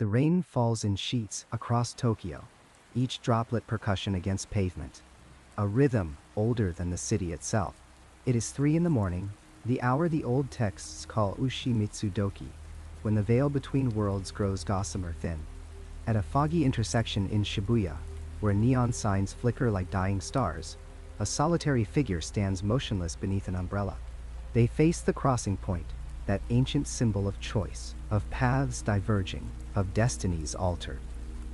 The rain falls in sheets across Tokyo, each droplet percussion against pavement. A rhythm older than the city itself. It is 3 in the morning, the hour the old texts call Ushimitsudoki, when the veil between worlds grows gossamer thin. At a foggy intersection in Shibuya, where neon signs flicker like dying stars, a solitary figure stands motionless beneath an umbrella. They face the crossing point, that ancient symbol of choice, of paths diverging, of destinies altered.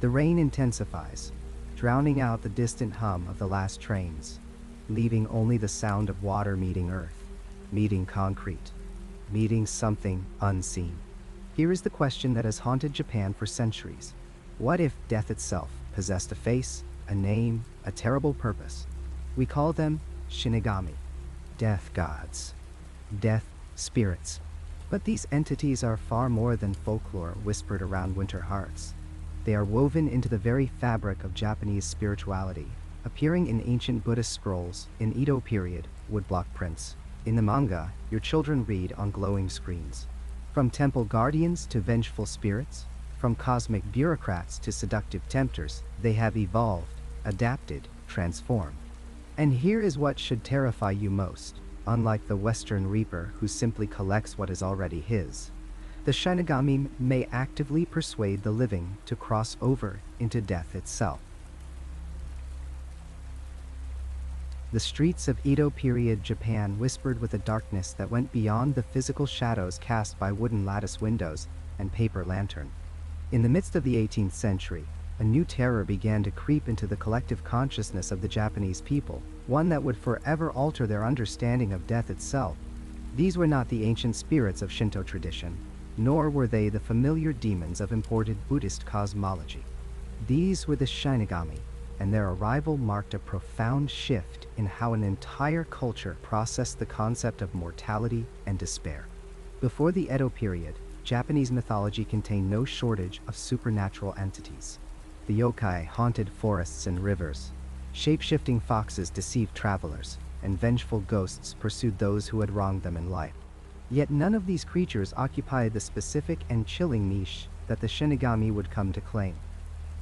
The rain intensifies, drowning out the distant hum of the last trains, leaving only the sound of water meeting earth, meeting concrete, meeting something unseen. Here is the question that has haunted Japan for centuries. What if death itself possessed a face, a name, a terrible purpose? We call them Shinigami, death gods, death spirits. But these entities are far more than folklore whispered around winter hearths. They are woven into the very fabric of Japanese spirituality, appearing in ancient Buddhist scrolls, in Edo period woodblock prints. In the manga, your children read on glowing screens. From temple guardians to vengeful spirits, from cosmic bureaucrats to seductive tempters, they have evolved, adapted, transformed. And here is what should terrify you most. Unlike the Western Reaper who simply collects what is already his, the Shinigami may actively persuade the living to cross over into death itself. The streets of Edo period Japan whispered with a darkness that went beyond the physical shadows cast by wooden lattice windows and paper lantern. In the midst of the 18th century, a new terror began to creep into the collective consciousness of the Japanese people, one that would forever alter their understanding of death itself. These were not the ancient spirits of Shinto tradition, nor were they the familiar demons of imported Buddhist cosmology. These were the Shinigami, and their arrival marked a profound shift in how an entire culture processed the concept of mortality and despair. Before the Edo period, Japanese mythology contained no shortage of supernatural entities. The yokai haunted forests and rivers. Shape-shifting foxes deceived travelers, and vengeful ghosts pursued those who had wronged them in life. Yet none of these creatures occupied the specific and chilling niche that the Shinigami would come to claim.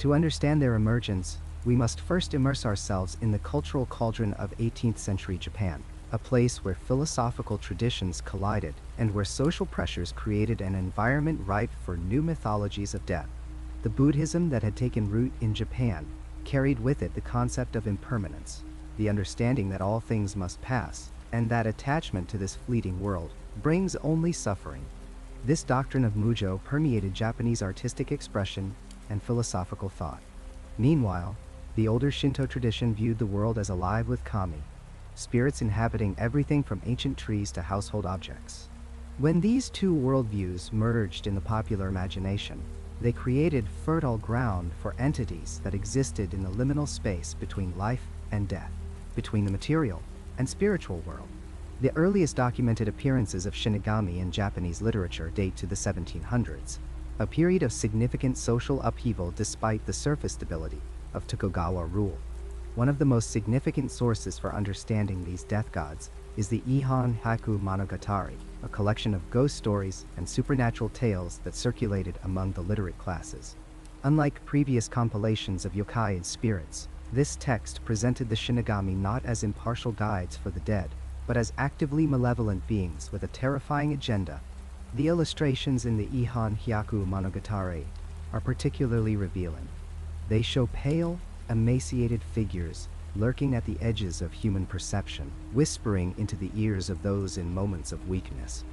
To understand their emergence, we must first immerse ourselves in the cultural cauldron of 18th century Japan, a place where philosophical traditions collided and where social pressures created an environment ripe for new mythologies of death. The Buddhism that had taken root in Japan carried with it the concept of impermanence, the understanding that all things must pass, and that attachment to this fleeting world brings only suffering. This doctrine of Mujo permeated Japanese artistic expression and philosophical thought. Meanwhile, the older Shinto tradition viewed the world as alive with kami, spirits inhabiting everything from ancient trees to household objects. When these two worldviews merged in the popular imagination, they created fertile ground for entities that existed in the liminal space between life and death, between the material and spiritual world. The earliest documented appearances of Shinigami in Japanese literature date to the 1700s, a period of significant social upheaval despite the surface stability of Tokugawa rule. One of the most significant sources for understanding these death gods is the Ihon Haku Monogatari, a collection of ghost stories and supernatural tales that circulated among the literate classes. Unlike previous compilations of yokai and spirits, this text presented the Shinigami not as impartial guides for the dead, but as actively malevolent beings with a terrifying agenda. The illustrations in the Ihon Hyaku Monogatari are particularly revealing. They show pale, emaciated figures lurking at the edges of human perception, whispering into the ears of those in moments of weakness.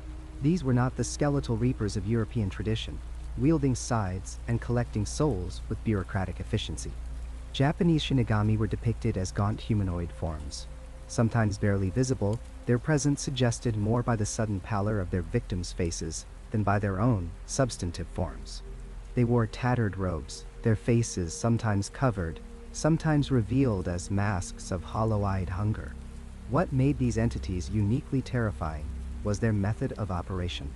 These were not the skeletal reapers of European tradition, wielding scythes and collecting souls with bureaucratic efficiency. Japanese Shinigami were depicted as gaunt humanoid forms. Sometimes barely visible, their presence suggested more by the sudden pallor of their victims' faces than by their own substantive forms. They wore tattered robes, their faces sometimes covered, sometimes revealed as masks of hollow-eyed hunger. What made these entities uniquely terrifying was their method of operation.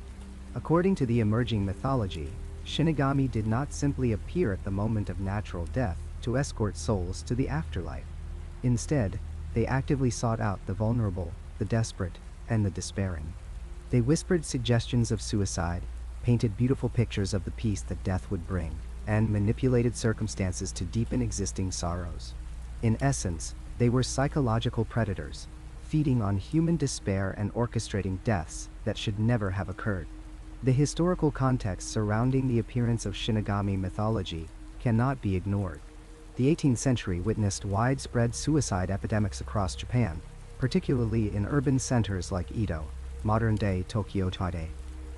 According to the emerging mythology, Shinigami did not simply appear at the moment of natural death to escort souls to the afterlife. Instead, they actively sought out the vulnerable, the desperate, and the despairing. They whispered suggestions of suicide, painted beautiful pictures of the peace that death would bring, and manipulated circumstances to deepen existing sorrows. In essence, they were psychological predators, feeding on human despair and orchestrating deaths that should never have occurred. The historical context surrounding the appearance of Shinigami mythology cannot be ignored. The 18th century witnessed widespread suicide epidemics across Japan, particularly in urban centers like Edo, modern-day Tokyo Today.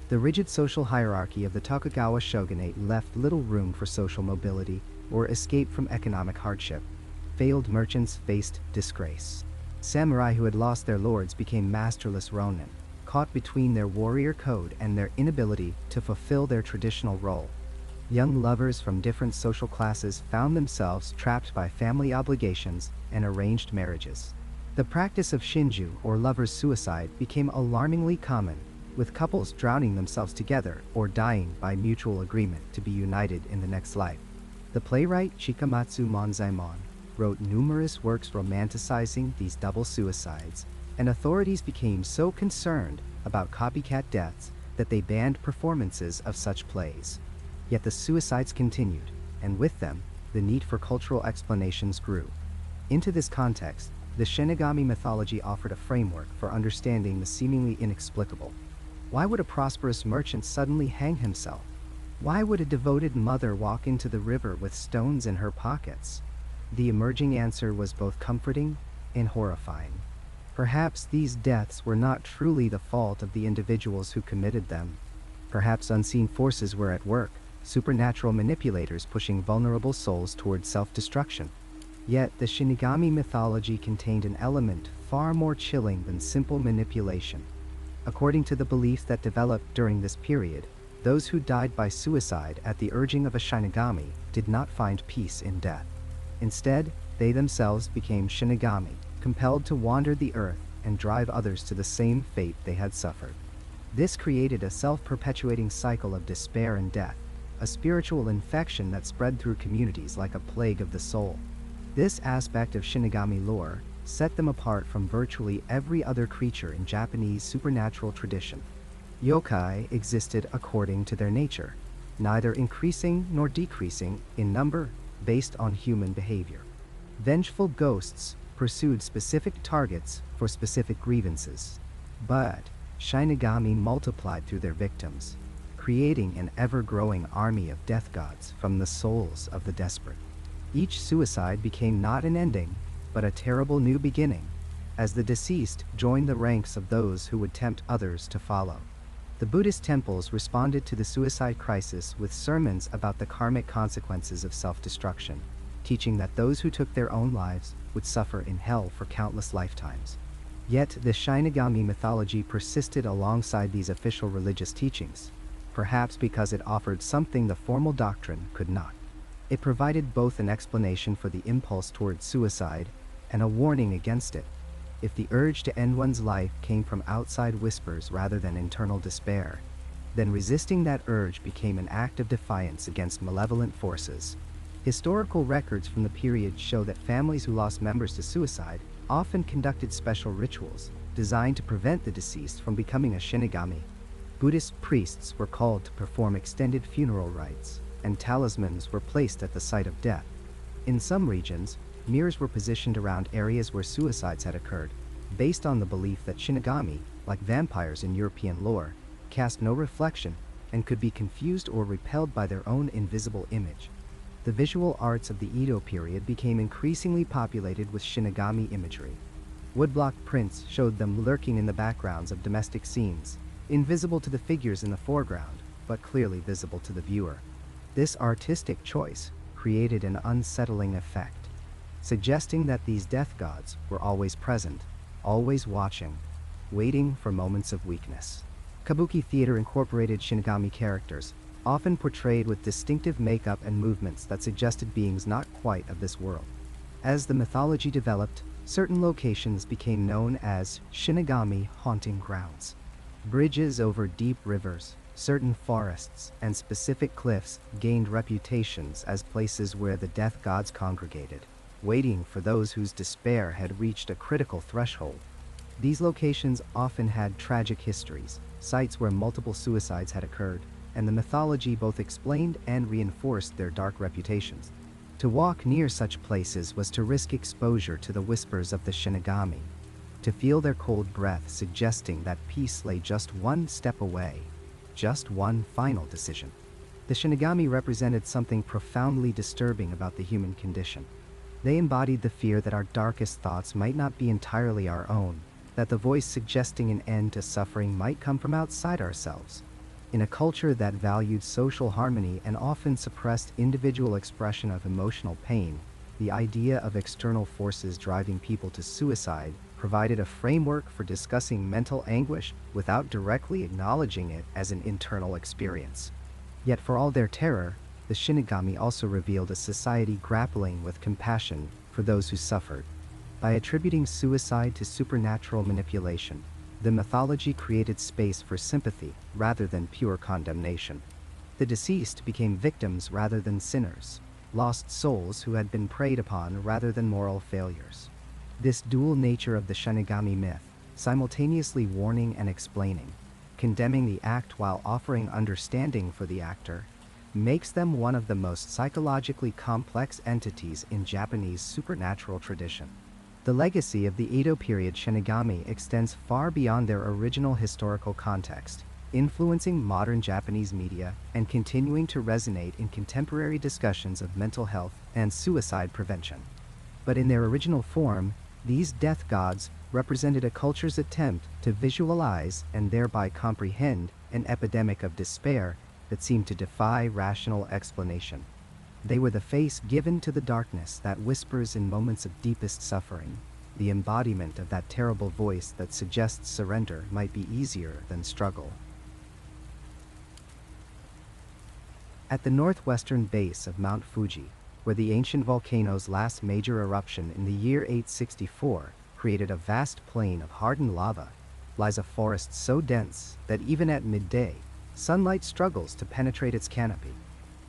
The rigid social hierarchy of the Tokugawa shogunate left little room for social mobility or escape from economic hardship. Failed merchants faced disgrace. Samurai who had lost their lords became masterless ronin, caught between their warrior code and their inability to fulfill their traditional role. Young lovers from different social classes found themselves trapped by family obligations and arranged marriages. The practice of shinju, or lover's suicide, became alarmingly common, with couples drowning themselves together or dying by mutual agreement to be united in the next life. The playwright Shikamatsu Monzaemon wrote numerous works romanticizing these double suicides, and authorities became so concerned about copycat deaths that they banned performances of such plays. Yet the suicides continued, and with them, the need for cultural explanations grew. Into this context, the Shinigami mythology offered a framework for understanding the seemingly inexplicable. Why would a prosperous merchant suddenly hang himself? Why would a devoted mother walk into the river with stones in her pockets? The emerging answer was both comforting and horrifying. Perhaps these deaths were not truly the fault of the individuals who committed them. Perhaps unseen forces were at work, supernatural manipulators pushing vulnerable souls towards self-destruction. Yet the Shinigami mythology contained an element far more chilling than simple manipulation. According to the beliefs that developed during this period, those who died by suicide at the urging of a Shinigami did not find peace in death. Instead, they themselves became Shinigami, compelled to wander the earth and drive others to the same fate they had suffered. This created a self-perpetuating cycle of despair and death, a spiritual infection that spread through communities like a plague of the soul. This aspect of Shinigami lore set them apart from virtually every other creature in Japanese supernatural tradition. Yokai existed according to their nature, neither increasing nor decreasing in number based on human behavior. Vengeful ghosts pursued specific targets for specific grievances. But Shinigami multiplied through their victims, creating an ever-growing army of death gods from the souls of the desperate. Each suicide became not an ending, but a terrible new beginning, as the deceased joined the ranks of those who would tempt others to follow. The Buddhist temples responded to the suicide crisis with sermons about the karmic consequences of self-destruction, teaching that those who took their own lives would suffer in hell for countless lifetimes. Yet the Shinigami mythology persisted alongside these official religious teachings, perhaps because it offered something the formal doctrine could not. It provided both an explanation for the impulse towards suicide and a warning against it. If the urge to end one's life came from outside whispers rather than internal despair, then resisting that urge became an act of defiance against malevolent forces. Historical records from the period show that families who lost members to suicide often conducted special rituals designed to prevent the deceased from becoming a Shinigami. Buddhist priests were called to perform extended funeral rites, and talismans were placed at the site of death. In some regions, mirrors were positioned around areas where suicides had occurred, based on the belief that Shinigami, like vampires in European lore, cast no reflection and could be confused or repelled by their own invisible image. The visual arts of the Edo period became increasingly populated with Shinigami imagery. Woodblock prints showed them lurking in the backgrounds of domestic scenes, invisible to the figures in the foreground, but clearly visible to the viewer. This artistic choice created an unsettling effect, suggesting that these death gods were always present, always watching, waiting for moments of weakness. Kabuki theater incorporated Shinigami characters, often portrayed with distinctive makeup and movements that suggested beings not quite of this world. As the mythology developed, certain locations became known as Shinigami haunting grounds. Bridges over deep rivers, certain forests, and specific cliffs gained reputations as places where the death gods congregated, waiting for those whose despair had reached a critical threshold. These locations often had tragic histories, sites where multiple suicides had occurred, and the mythology both explained and reinforced their dark reputations. To walk near such places was to risk exposure to the whispers of the Shinigami, to feel their cold breath suggesting that peace lay just one step away, just one final decision. The Shinigami represented something profoundly disturbing about the human condition. They embodied the fear that our darkest thoughts might not be entirely our own, that the voice suggesting an end to suffering might come from outside ourselves. In a culture that valued social harmony and often suppressed individual expression of emotional pain, the idea of external forces driving people to suicide provided a framework for discussing mental anguish without directly acknowledging it as an internal experience. Yet for all their terror, the Shinigami also revealed a society grappling with compassion for those who suffered. By attributing suicide to supernatural manipulation, the mythology created space for sympathy rather than pure condemnation. The deceased became victims rather than sinners, lost souls who had been preyed upon rather than moral failures. This dual nature of the Shinigami myth, simultaneously warning and explaining, condemning the act while offering understanding for the actor, makes them one of the most psychologically complex entities in Japanese supernatural tradition. The legacy of the Edo period Shinigami extends far beyond their original historical context, influencing modern Japanese media and continuing to resonate in contemporary discussions of mental health and suicide prevention. But in their original form, these death gods represented a culture's attempt to visualize and thereby comprehend an epidemic of despair that seemed to defy rational explanation. They were the face given to the darkness that whispers in moments of deepest suffering, the embodiment of that terrible voice that suggests surrender might be easier than struggle. At the northwestern base of Mount Fuji, where the ancient volcano's last major eruption in the year 864 created a vast plain of hardened lava, lies a forest so dense that even at midday, sunlight struggles to penetrate its canopy.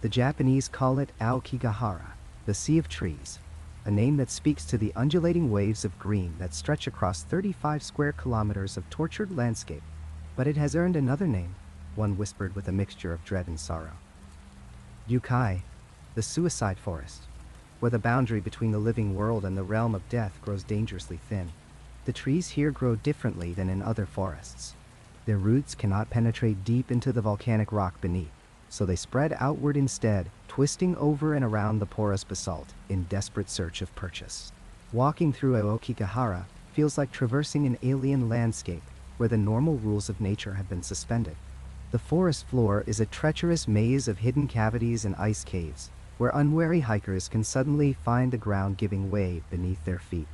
The Japanese call it Aokigahara, the Sea of Trees, a name that speaks to the undulating waves of green that stretch across 35 square kilometers of tortured landscape. But it has earned another name, one whispered with a mixture of dread and sorrow. Yukai, the Suicide Forest, where the boundary between the living world and the realm of death grows dangerously thin. The trees here grow differently than in other forests. Their roots cannot penetrate deep into the volcanic rock beneath, so they spread outward instead, twisting over and around the porous basalt in desperate search of purchase. Walking through Aokigahara feels like traversing an alien landscape where the normal rules of nature have been suspended. The forest floor is a treacherous maze of hidden cavities and ice caves, where unwary hikers can suddenly find the ground giving way beneath their feet.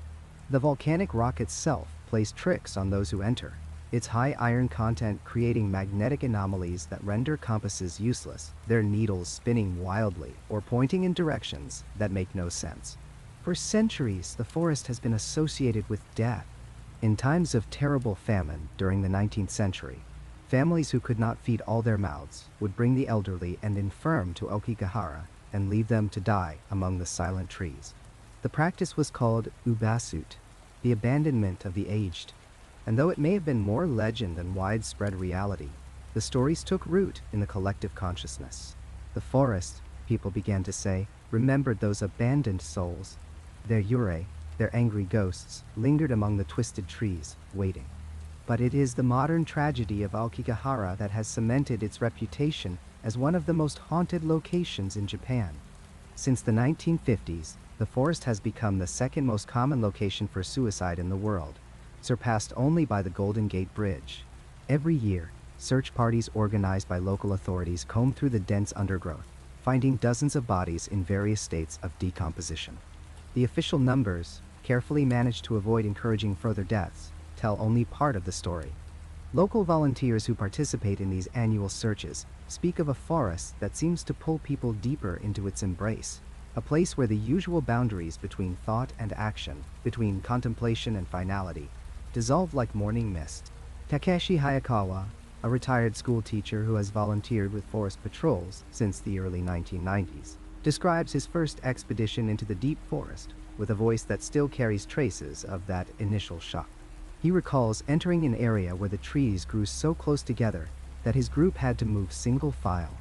The volcanic rock itself plays tricks on those who enter, its high iron content creating magnetic anomalies that render compasses useless, their needles spinning wildly or pointing in directions that make no sense. For centuries, the forest has been associated with death. In times of terrible famine during the 19th century, families who could not feed all their mouths would bring the elderly and infirm to Aokigahara and leave them to die among the silent trees. The practice was called ubasut, the abandonment of the aged. And though it may have been more legend than widespread reality, the stories took root in the collective consciousness. The forest, people began to say, remembered those abandoned souls. Their yurei, their angry ghosts, lingered among the twisted trees, waiting. But it is the modern tragedy of Aokigahara that has cemented its reputation as one of the most haunted locations in Japan. Since the 1950s, the forest has become the second most common location for suicide in the world, surpassed only by the Golden Gate Bridge. Every year, search parties organized by local authorities comb through the dense undergrowth, finding dozens of bodies in various states of decomposition. The official numbers, carefully managed to avoid encouraging further deaths, tell only part of the story. Local volunteers who participate in these annual searches speak of a forest that seems to pull people deeper into its embrace, a place where the usual boundaries between thought and action, between contemplation and finality, dissolve like morning mist. Takeshi Hayakawa, a retired school teacher who has volunteered with forest patrols since the early 1990s, describes his first expedition into the deep forest with a voice that still carries traces of that initial shock. He recalls entering an area where the trees grew so close together that his group had to move single file,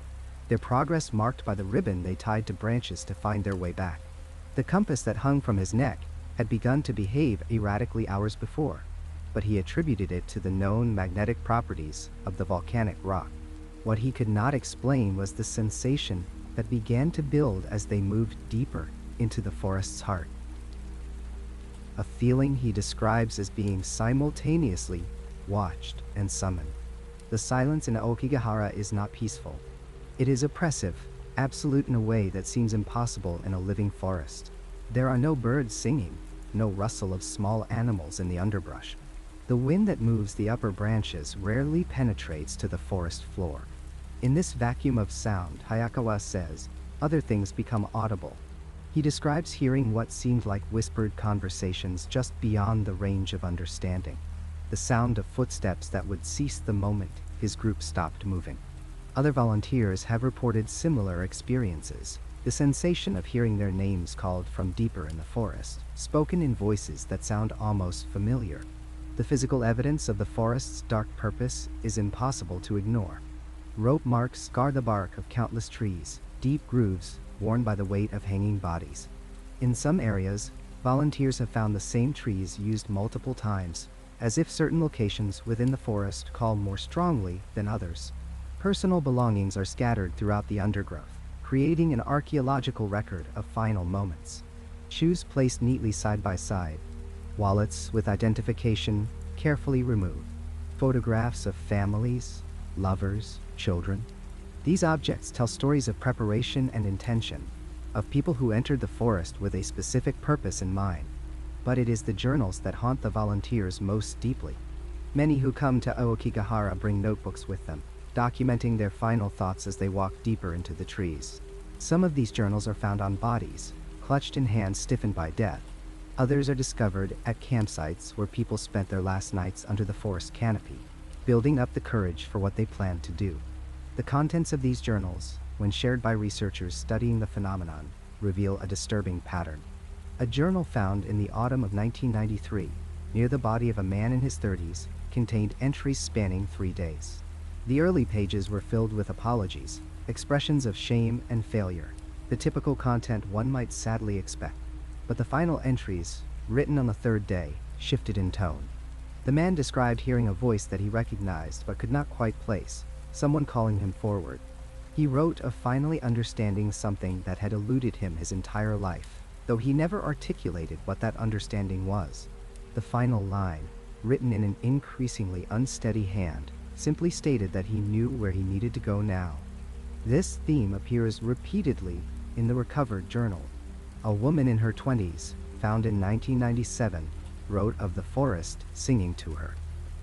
their progress marked by the ribbon they tied to branches to find their way back. The compass that hung from his neck had begun to behave erratically hours before, but he attributed it to the known magnetic properties of the volcanic rock. What he could not explain was the sensation that began to build as they moved deeper into the forest's heart. A feeling he describes as being simultaneously watched and summoned. The silence in Aokigahara is not peaceful. It is oppressive, absolute in a way that seems impossible in a living forest. There are no birds singing, no rustle of small animals in the underbrush. The wind that moves the upper branches rarely penetrates to the forest floor. In this vacuum of sound, Hayakawa says, other things become audible. He describes hearing what seemed like whispered conversations just beyond the range of understanding. The sound of footsteps that would cease the moment his group stopped moving. Other volunteers have reported similar experiences. The sensation of hearing their names called from deeper in the forest, spoken in voices that sound almost familiar. The physical evidence of the forest's dark purpose is impossible to ignore. Rope marks scar the bark of countless trees, deep grooves worn by the weight of hanging bodies. In some areas, volunteers have found the same trees used multiple times, as if certain locations within the forest call more strongly than others. Personal belongings are scattered throughout the undergrowth, creating an archaeological record of final moments. Shoes placed neatly side by side, wallets with identification carefully removed, photographs of families, lovers, children. These objects tell stories of preparation and intention, of people who entered the forest with a specific purpose in mind. But it is the journals that haunt the volunteers most deeply. Many who come to Aokigahara bring notebooks with them, documenting their final thoughts as they walk deeper into the trees. Some of these journals are found on bodies, clutched in hands stiffened by death. Others are discovered at campsites where people spent their last nights under the forest canopy, building up the courage for what they planned to do. The contents of these journals, when shared by researchers studying the phenomenon, reveal a disturbing pattern. A journal found in the autumn of 1993, near the body of a man in his 30s, contained entries spanning 3 days. The early pages were filled with apologies, expressions of shame and failure, the typical content one might sadly expect. But the final entries, written on the 3rd day, shifted in tone. The man described hearing a voice that he recognized but could not quite place, someone calling him forward. He wrote of finally understanding something that had eluded him his entire life, though he never articulated what that understanding was. The final line, written in an increasingly unsteady hand, simply stated that he knew where he needed to go now. This theme appears repeatedly in the recovered journal. A woman in her 20s, found in 1997, wrote of the forest singing to her.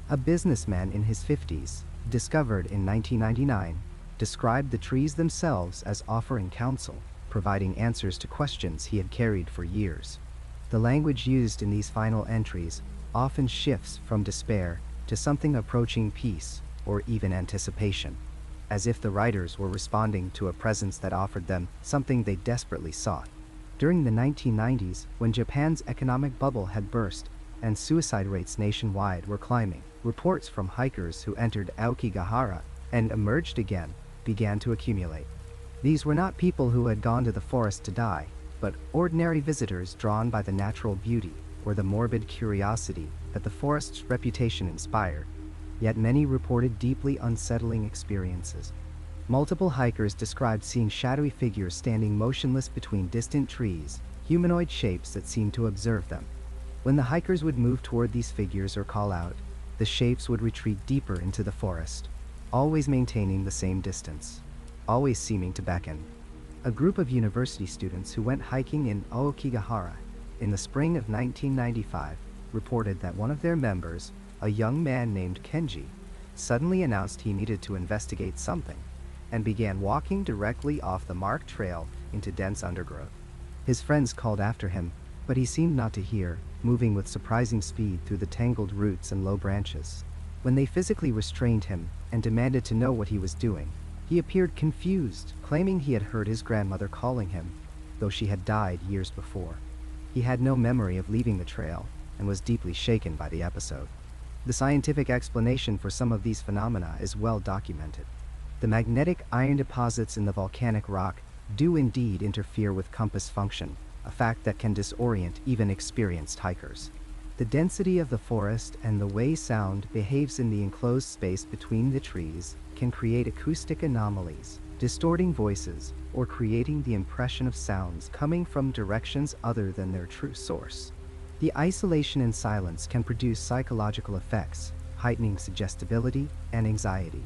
A businessman in his 50s, discovered in 1999, described the trees themselves as offering counsel, providing answers to questions he had carried for years. The language used in these final entries often shifts from despair to something approaching peace or even anticipation, as if the writers were responding to a presence that offered them something they desperately sought. During the 1990s, when Japan's economic bubble had burst and suicide rates nationwide were climbing, reports from hikers who entered Aokigahara and emerged again began to accumulate. These were not people who had gone to the forest to die, but ordinary visitors drawn by the natural beauty or the morbid curiosity that the forest's reputation inspired. Yet many reported deeply unsettling experiences. Multiple hikers described seeing shadowy figures standing motionless between distant trees, humanoid shapes that seemed to observe them. When the hikers would move toward these figures or call out, the shapes would retreat deeper into the forest, always maintaining the same distance, always seeming to beckon. A group of university students who went hiking in Aokigahara in the spring of 1995 reported that one of their members, a young man named Kenji, suddenly announced he needed to investigate something and began walking directly off the marked trail into dense undergrowth. His friends called after him, but he seemed not to hear, moving with surprising speed through the tangled roots and low branches. When they physically restrained him and demanded to know what he was doing, he appeared confused, claiming he had heard his grandmother calling him, though she had died years before. He had no memory of leaving the trail and was deeply shaken by the episode. The scientific explanation for some of these phenomena is well documented. The magnetic iron deposits in the volcanic rock do indeed interfere with compass function, a fact that can disorient even experienced hikers. The density of the forest and the way sound behaves in the enclosed space between the trees can create acoustic anomalies, distorting voices, or creating the impression of sounds coming from directions other than their true source. The isolation and silence can produce psychological effects, heightening suggestibility and anxiety.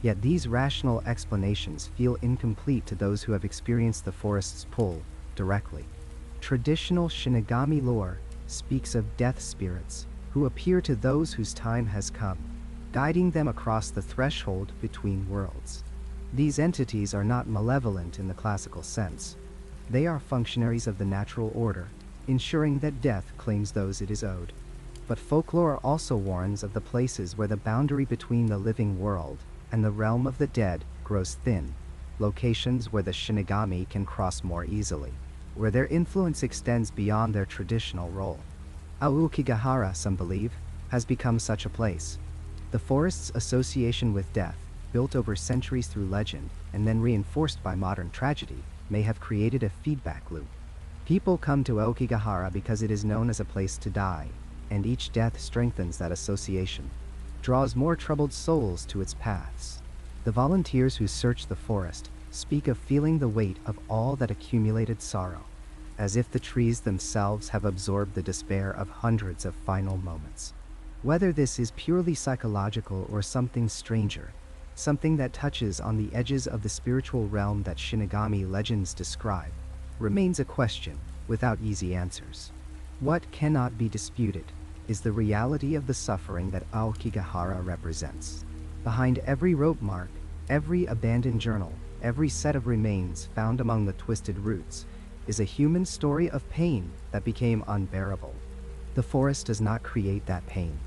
Yet these rational explanations feel incomplete to those who have experienced the forest's pull directly. Traditional Shinigami lore speaks of death spirits who appear to those whose time has come, guiding them across the threshold between worlds. These entities are not malevolent in the classical sense. They are functionaries of the natural order, ensuring that death claims those it is owed. But folklore also warns of the places where the boundary between the living world and the realm of the dead grows thin, locations where the Shinigami can cross more easily, where their influence extends beyond their traditional role. Aokigahara, some believe, has become such a place. The forest's association with death, built over centuries through legend and then reinforced by modern tragedy, may have created a feedback loop. People come to Aokigahara because it is known as a place to die, and each death strengthens that association, draws more troubled souls to its paths. The volunteers who search the forest speak of feeling the weight of all that accumulated sorrow, as if the trees themselves have absorbed the despair of hundreds of final moments. Whether this is purely psychological or something stranger, something that touches on the edges of the spiritual realm that Shinigami legends describe, remains a question without easy answers. What cannot be disputed is the reality of the suffering that Aokigahara represents. Behind every rope mark, every abandoned journal, every set of remains found among the twisted roots, is a human story of pain that became unbearable. The forest does not create that pain.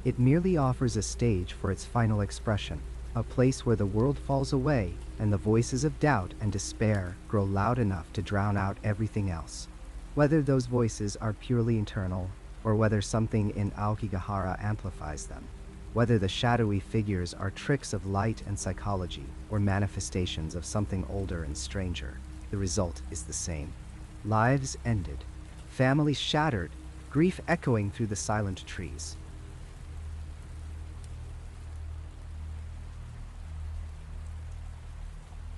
It merely offers a stage for its final expression, a place where the world falls away and the voices of doubt and despair grow loud enough to drown out everything else. Whether those voices are purely internal, or whether something in Aokigahara amplifies them, whether the shadowy figures are tricks of light and psychology, or manifestations of something older and stranger, the result is the same. Lives ended, families shattered, grief echoing through the silent trees.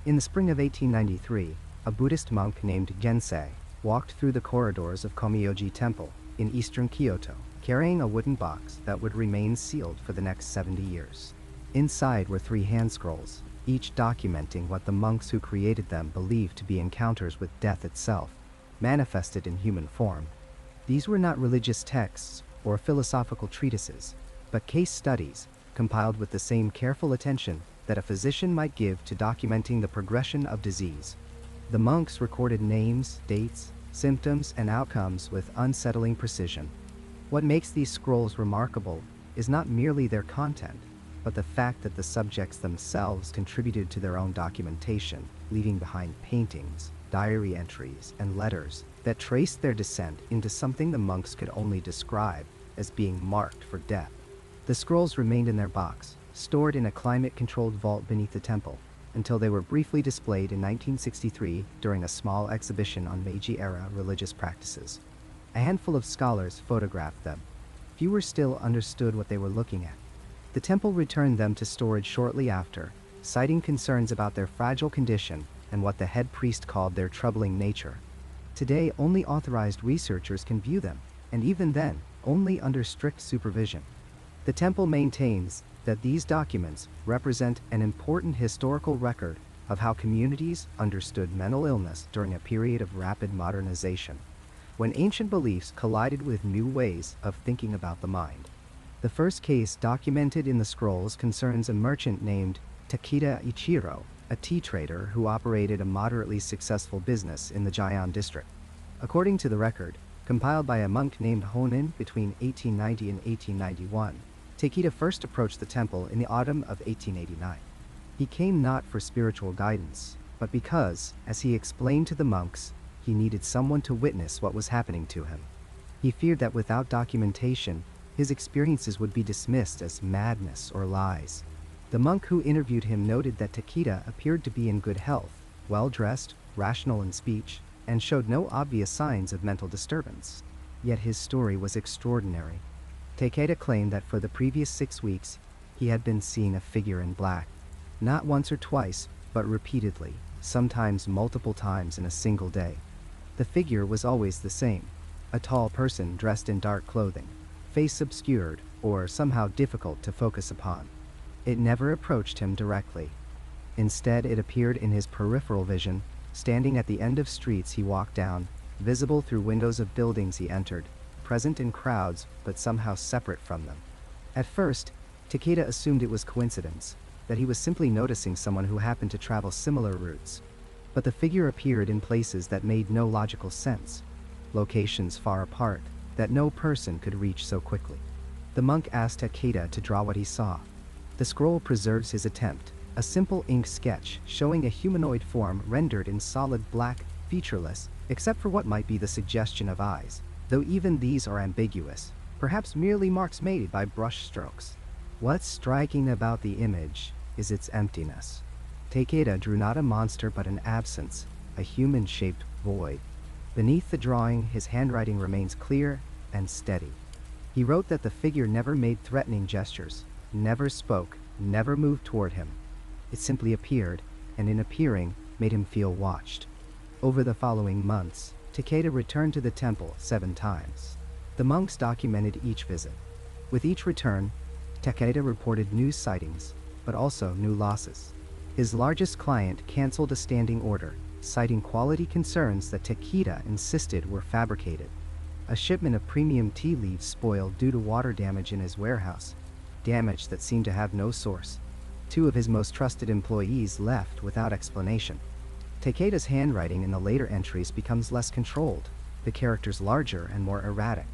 In the spring of 1893, a Buddhist monk named Gensei walked through the corridors of Komyoji Temple in eastern Kyoto, carrying a wooden box that would remain sealed for the next 70 years. Inside were 3 hand scrolls, each documenting what the monks who created them believed to be encounters with death itself, manifested in human form. These were not religious texts or philosophical treatises, but case studies compiled with the same careful attention that a physician might give to documenting the progression of disease. The monks recorded names, dates, symptoms, and outcomes with unsettling precision. What makes these scrolls remarkable is not merely their content, but the fact that the subjects themselves contributed to their own documentation, leaving behind paintings, diary entries, and letters that traced their descent into something the monks could only describe as being marked for death. The scrolls remained in their box, stored in a climate-controlled vault beneath the temple, until they were briefly displayed in 1963 during a small exhibition on Meiji-era religious practices. A handful of scholars photographed them. Fewer still understood what they were looking at. The temple returned them to storage shortly after, citing concerns about their fragile condition and what the head priest called their troubling nature. Today, only authorized researchers can view them, and even then, only under strict supervision. The temple maintains that these documents represent an important historical record of how communities understood mental illness during a period of rapid modernization, when ancient beliefs collided with new ways of thinking about the mind. The first case documented in the scrolls concerns a merchant named Takeda Ichiro, a tea trader who operated a moderately successful business in the Gion district. According to the record, compiled by a monk named Honin between 1890 and 1891, Takeda first approached the temple in the autumn of 1889. He came not for spiritual guidance, but because, as he explained to the monks, he needed someone to witness what was happening to him. He feared that without documentation, his experiences would be dismissed as madness or lies. The monk who interviewed him noted that Takeda appeared to be in good health, well-dressed, rational in speech, and showed no obvious signs of mental disturbance. Yet his story was extraordinary. Takeda claimed that for the previous 6 weeks, he had been seeing a figure in black. Not once or twice, but repeatedly, sometimes multiple times in a single day. The figure was always the same, a tall person dressed in dark clothing, face obscured or somehow difficult to focus upon. It never approached him directly. Instead, it appeared in his peripheral vision, standing at the end of streets he walked down, visible through windows of buildings he entered, present in crowds but somehow separate from them. At first, Takeda assumed it was coincidence, that he was simply noticing someone who happened to travel similar routes. But the figure appeared in places that made no logical sense, locations far apart that no person could reach so quickly. The monk asked Takeda to draw what he saw. The scroll preserves his attempt, a simple ink sketch showing a humanoid form rendered in solid black, featureless, except for what might be the suggestion of eyes, though even these are ambiguous, perhaps merely marks made by brush strokes. What's striking about the image is its emptiness. Takeda drew not a monster but an absence, a human-shaped void. Beneath the drawing, his handwriting remains clear and steady. He wrote that the figure never made threatening gestures, never spoke, never moved toward him. It simply appeared, and in appearing, made him feel watched. Over the following months, Takeda returned to the temple 7 times. The monks documented each visit. With each return, Takeda reported new sightings, but also new losses. His largest client canceled a standing order, citing quality concerns that Takeda insisted were fabricated. A shipment of premium tea leaves spoiled due to water damage in his warehouse, damage that seemed to have no source. 2 of his most trusted employees left without explanation. Takeda's handwriting in the later entries becomes less controlled, the characters larger and more erratic.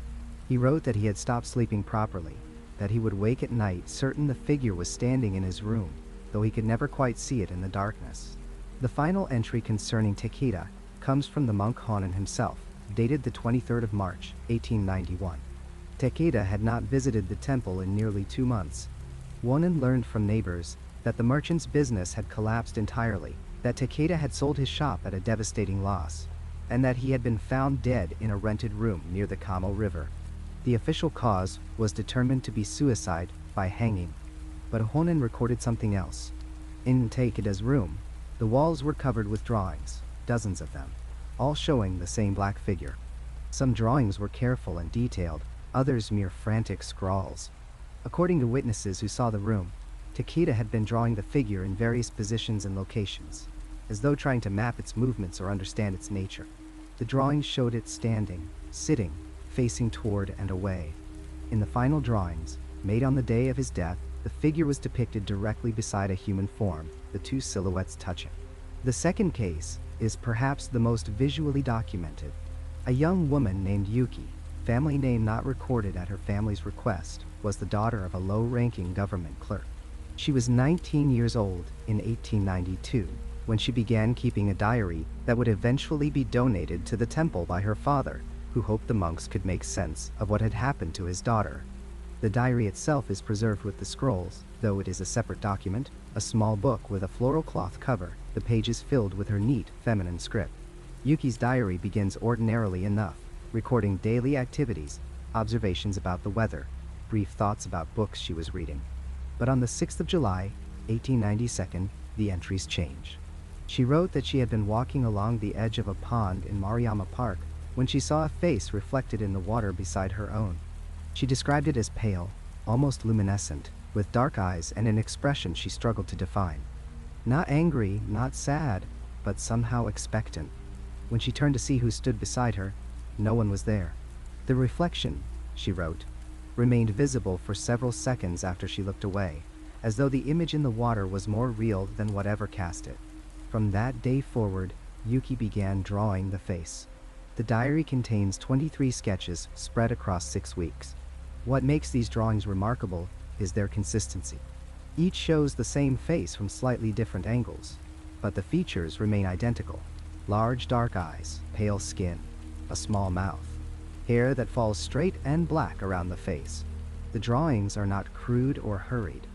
He wrote that he had stopped sleeping properly, that he would wake at night certain the figure was standing in his room, though he could never quite see it in the darkness. The final entry concerning Takeda comes from the monk Honen himself, dated the 23rd of March, 1891. Takeda had not visited the temple in nearly 2 months. Honen learned from neighbors that the merchant's business had collapsed entirely, that Takeda had sold his shop at a devastating loss, and that he had been found dead in a rented room near the Kamo River. The official cause was determined to be suicide by hanging, but Honen recorded something else. In Takeda's room, the walls were covered with drawings, dozens of them, all showing the same black figure. Some drawings were careful and detailed, others mere frantic scrawls. According to witnesses who saw the room, Takeda had been drawing the figure in various positions and locations, as though trying to map its movements or understand its nature. The drawings showed it standing, sitting, facing toward and away. In the final drawings, made on the day of his death, the figure was depicted directly beside a human form, the 2 silhouettes touching. The second case is perhaps the most visually documented. A young woman named Yuki, family name not recorded at her family's request, was the daughter of a low-ranking government clerk. She was 19 years old in 1892 when she began keeping a diary that would eventually be donated to the temple by her father, who hoped the monks could make sense of what had happened to his daughter. The diary itself is preserved with the scrolls, though it is a separate document, a small book with a floral cloth cover, the pages filled with her neat, feminine script. Yuki's diary begins ordinarily enough, recording daily activities, observations about the weather, brief thoughts about books she was reading. But on the 6th of July, 1892, the entries change. She wrote that she had been walking along the edge of a pond in Maruyama Park when she saw a face reflected in the water beside her own. She described it as pale, almost luminescent, with dark eyes and an expression she struggled to define. Not angry, not sad, but somehow expectant. When she turned to see who stood beside her, no one was there. The reflection, she wrote, remained visible for several seconds after she looked away, as though the image in the water was more real than whatever cast it. From that day forward, Yuki began drawing the face. The diary contains 23 sketches spread across 6 weeks. What makes these drawings remarkable is their consistency. Each shows the same face from slightly different angles, but the features remain identical. Large dark eyes, pale skin, a small mouth, hair that falls straight and black around the face. The drawings are not crude or hurried.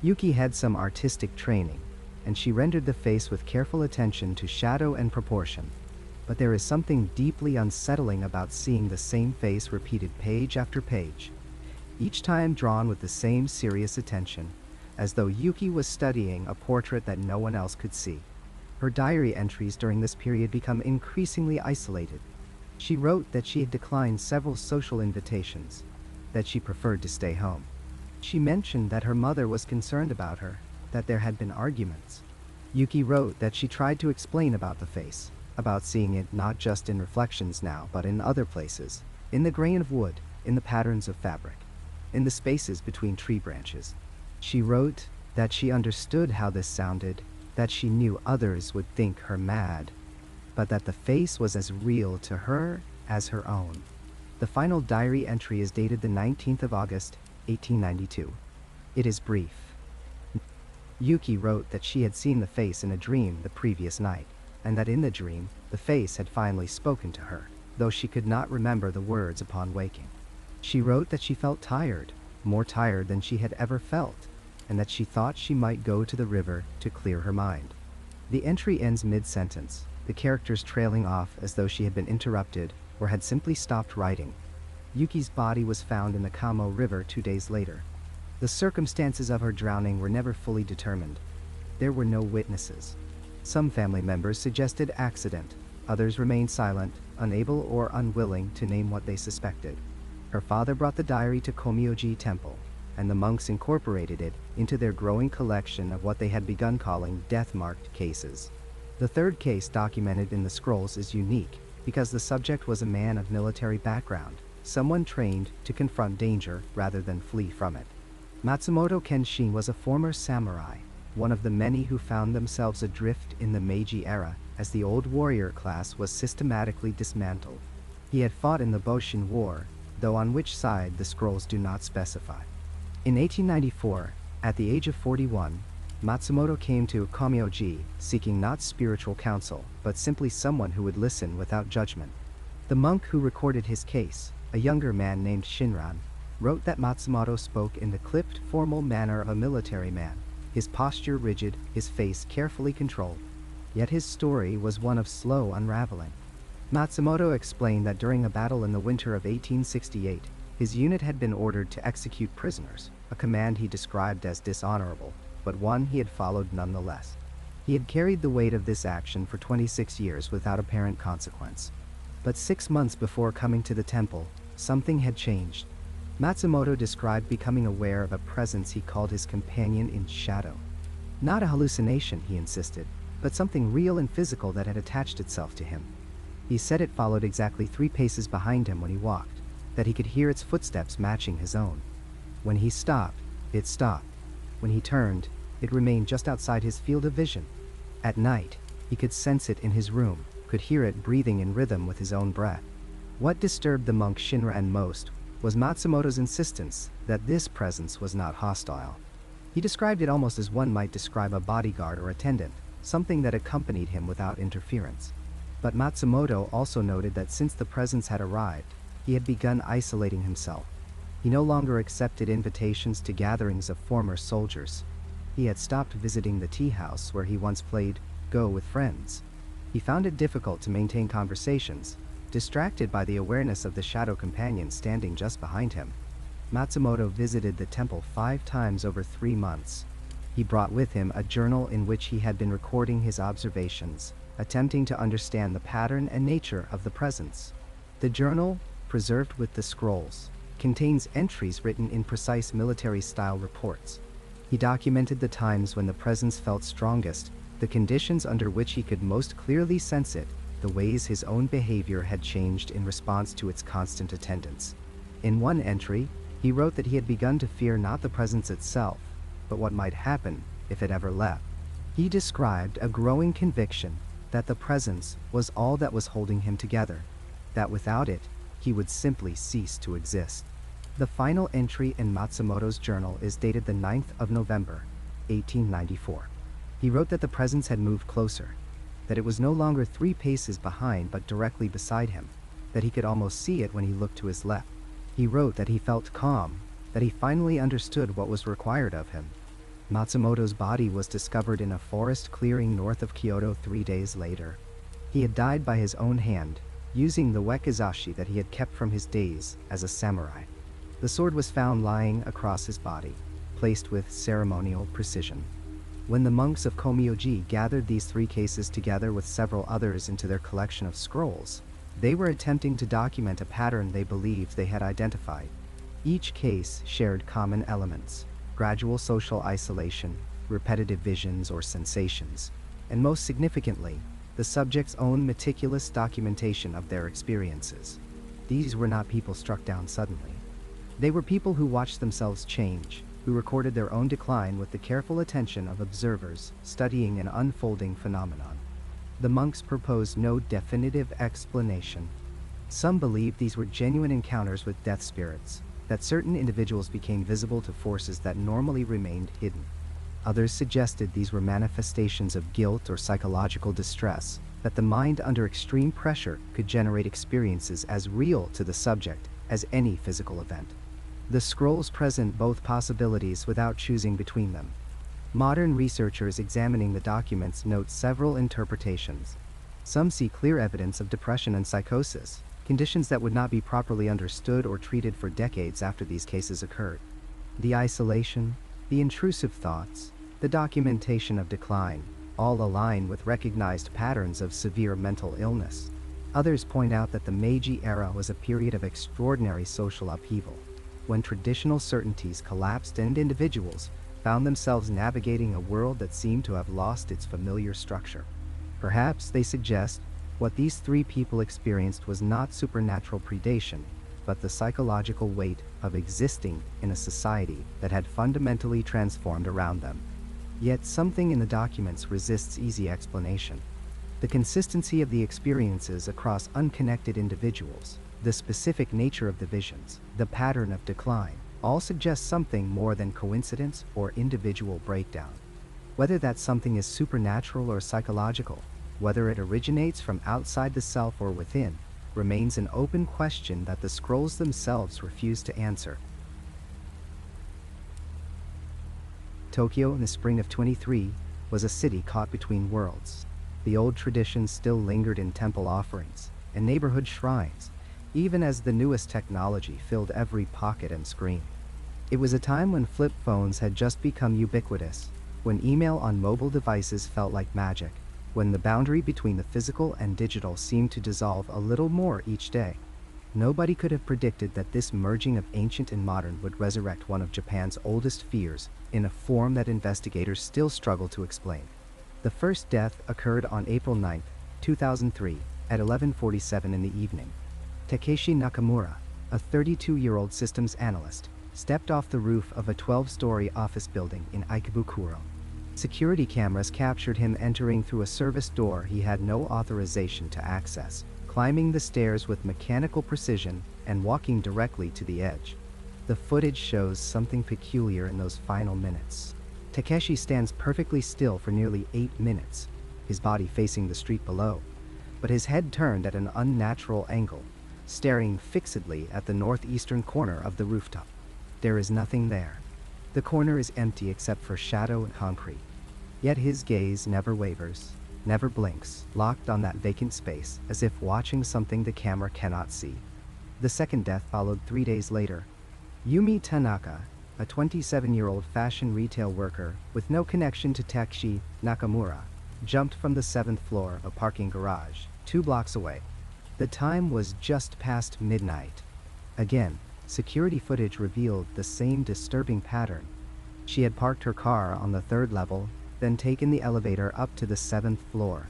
Yuki had some artistic training, and she rendered the face with careful attention to shadow and proportion. But there is something deeply unsettling about seeing the same face repeated page after page, each time drawn with the same serious attention, as though Yuki was studying a portrait that no one else could see. Her diary entries during this period become increasingly isolated. She wrote that she had declined several social invitations, that she preferred to stay home. She mentioned that her mother was concerned about her, that there had been arguments. Yuki wrote that she tried to explain about the face, about seeing it not just in reflections now, but in other places, in the grain of wood, in the patterns of fabric, in the spaces between tree branches. She wrote that she understood how this sounded, that she knew others would think her mad, but that the face was as real to her as her own. The final diary entry is dated the 19th of August, 1892. It is brief. Yuki wrote that she had seen the face in a dream the previous night, and that in the dream, the face had finally spoken to her, though she could not remember the words upon waking. She wrote that she felt tired, more tired than she had ever felt, and that she thought she might go to the river to clear her mind. The entry ends mid-sentence, the characters trailing off as though she had been interrupted or had simply stopped writing. Yuki's body was found in the Kamo River 2 days later. The circumstances of her drowning were never fully determined. There were no witnesses. Some family members suggested accident, others remained silent, unable or unwilling to name what they suspected. Her father brought the diary to Komyoji Temple, and the monks incorporated it into their growing collection of what they had begun calling death-marked cases. The third case documented in the scrolls is unique because the subject was a man of military background, someone trained to confront danger rather than flee from it. Matsumoto Kenshin was a former samurai, one of the many who found themselves adrift in the Meiji era as the old warrior class was systematically dismantled. He had fought in the Boshin War, though on which side the scrolls do not specify. In 1894, at the age of 41, Matsumoto came to Komyoji seeking not spiritual counsel, but simply someone who would listen without judgment. The monk who recorded his case, a younger man named Shinran, wrote that Matsumoto spoke in the clipped, formal manner of a military man, his posture rigid, his face carefully controlled. Yet his story was one of slow unraveling. Matsumoto explained that during a battle in the winter of 1868, his unit had been ordered to execute prisoners, a command he described as dishonorable, but one he had followed nonetheless. He had carried the weight of this action for 26 years without apparent consequence. But 6 months before coming to the temple, something had changed. Matsumoto described becoming aware of a presence he called his companion in shadow. Not a hallucination, he insisted, but something real and physical that had attached itself to him. He said it followed exactly 3 paces behind him when he walked, that he could hear its footsteps matching his own. When he stopped, it stopped. When he turned, it remained just outside his field of vision. At night, he could sense it in his room, could hear it breathing in rhythm with his own breath. What disturbed the monk Shinran most was Matsumoto's insistence that this presence was not hostile. He described it almost as one might describe a bodyguard or attendant, something that accompanied him without interference. But Matsumoto also noted that since the presence had arrived, he had begun isolating himself. He no longer accepted invitations to gatherings of former soldiers. He had stopped visiting the tea house where he once played Go with friends. He found it difficult to maintain conversations, distracted by the awareness of the shadow companion standing just behind him. Matsumoto visited the temple 5 times over 3 months. He brought with him a journal in which he had been recording his observations, attempting to understand the pattern and nature of the presence. The journal, preserved with the scrolls, contains entries written in precise military-style reports. He documented the times when the presence felt strongest, the conditions under which he could most clearly sense it, the ways his own behavior had changed in response to its constant attendance. In one entry, he wrote that he had begun to fear not the presence itself, but what might happen if it ever left. He described a growing conviction that the presence was all that was holding him together, that without it, he would simply cease to exist. The final entry in Matsumoto's journal is dated the 9th of November, 1894. He wrote that the presence had moved closer, that it was no longer 3 paces behind but directly beside him, that he could almost see it when he looked to his left. He wrote that he felt calm, that he finally understood what was required of him. Matsumoto's body was discovered in a forest clearing north of Kyoto 3 days later. He had died by his own hand, using the wakizashi that he had kept from his days as a samurai. The sword was found lying across his body, placed with ceremonial precision. When the monks of Komyoji gathered these 3 cases together with several others into their collection of scrolls, they were attempting to document a pattern they believed they had identified. Each case shared common elements: gradual social isolation, repetitive visions or sensations, and most significantly, the subject's own meticulous documentation of their experiences. These were not people struck down suddenly. They were people who watched themselves change, who recorded their own decline with the careful attention of observers studying an unfolding phenomenon. The monks proposed no definitive explanation. Some believed these were genuine encounters with death spirits, that certain individuals became visible to forces that normally remained hidden. Others suggested these were manifestations of guilt or psychological distress, that the mind under extreme pressure could generate experiences as real to the subject as any physical event. The scrolls present both possibilities without choosing between them. Modern researchers examining the documents note several interpretations. Some see clear evidence of depression and psychosis, conditions that would not be properly understood or treated for decades after these cases occurred. The isolation, the intrusive thoughts, the documentation of decline, all align with recognized patterns of severe mental illness. Others point out that the Meiji era was a period of extraordinary social upheaval, when traditional certainties collapsed and individuals found themselves navigating a world that seemed to have lost its familiar structure. Perhaps, they suggest, what these 3 people experienced was not supernatural predation, but the psychological weight of existing in a society that had fundamentally transformed around them. Yet something in the documents resists easy explanation. The consistency of the experiences across unconnected individuals, the specific nature of the visions, the pattern of decline, all suggest something more than coincidence or individual breakdown. Whether that something is supernatural or psychological, whether it originates from outside the self or within, remains an open question that the scrolls themselves refuse to answer. Tokyo in the spring of 23 was a city caught between worlds. The old traditions still lingered in temple offerings and neighborhood shrines, even as the newest technology filled every pocket and screen. It was a time when flip phones had just become ubiquitous, when email on mobile devices felt like magic, when the boundary between the physical and digital seemed to dissolve a little more each day. Nobody could have predicted that this merging of ancient and modern would resurrect one of Japan's oldest fears in a form that investigators still struggle to explain. The first death occurred on April 9, 2003, at 11:47 in the evening. Takeshi Nakamura, a 32-year-old systems analyst, stepped off the roof of a 12-story office building in Ikebukuro. Security cameras captured him entering through a service door he had no authorization to access, climbing the stairs with mechanical precision and walking directly to the edge. The footage shows something peculiar in those final minutes. Takeshi stands perfectly still for nearly 8 minutes, his body facing the street below, but his head turned at an unnatural angle, staring fixedly at the northeastern corner of the rooftop. There is nothing there. The corner is empty except for shadow and concrete. Yet his gaze never wavers, never blinks, locked on that vacant space, as if watching something the camera cannot see. The second death followed 3 days later. Yumi Tanaka, a 27-year-old fashion retail worker with no connection to Takeshi Nakamura, jumped from the 7th floor of a parking garage, 2 blocks away. The time was just past midnight. Again, security footage revealed the same disturbing pattern. She had parked her car on the 3rd level, then taken the elevator up to the 7th floor.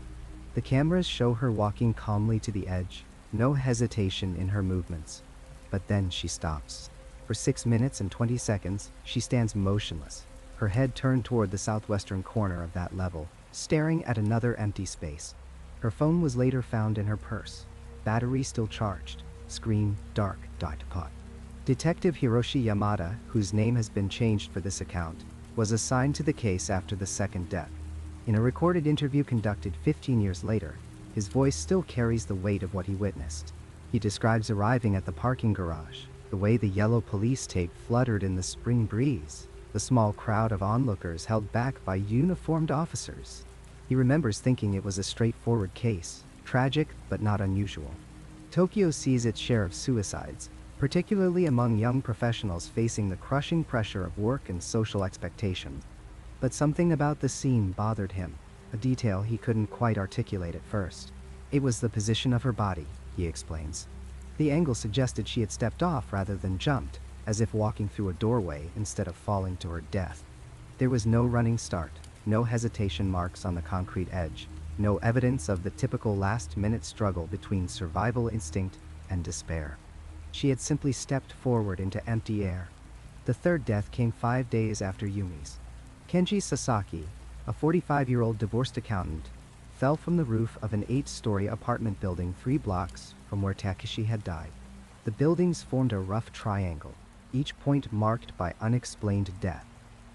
The cameras show her walking calmly to the edge, no hesitation in her movements. But then she stops. For 6 minutes and 20 seconds, she stands motionless, her head turned toward the southwestern corner of that level, staring at another empty space. Her phone was later found in her purse, battery still charged, screen dark. Detective Hiroshi Yamada, whose name has been changed for this account, was assigned to the case after the second death. In a recorded interview conducted 15 years later, his voice still carries the weight of what he witnessed. He describes arriving at the parking garage, The way the yellow police tape fluttered in the spring breeze, the small crowd of onlookers held back by uniformed officers. He remembers thinking it was a straightforward case, tragic but not unusual. Tokyo sees its share of suicides, particularly among young professionals facing the crushing pressure of work and social expectations. But something about the scene bothered him, a detail he couldn't quite articulate at first. It was the position of her body, he explains. The angle suggested she had stepped off rather than jumped, as if walking through a doorway instead of falling to her death. There was no running start, no hesitation marks on the concrete edge, no evidence of the typical last-minute struggle between survival instinct and despair. She had simply stepped forward into empty air. The third death came 5 days after Yumi's. Kenji Sasaki, a 45-year-old divorced accountant, fell from the roof of an 8-story apartment building 3 blocks from where Takeshi had died. The buildings formed a rough triangle, each point marked by unexplained death.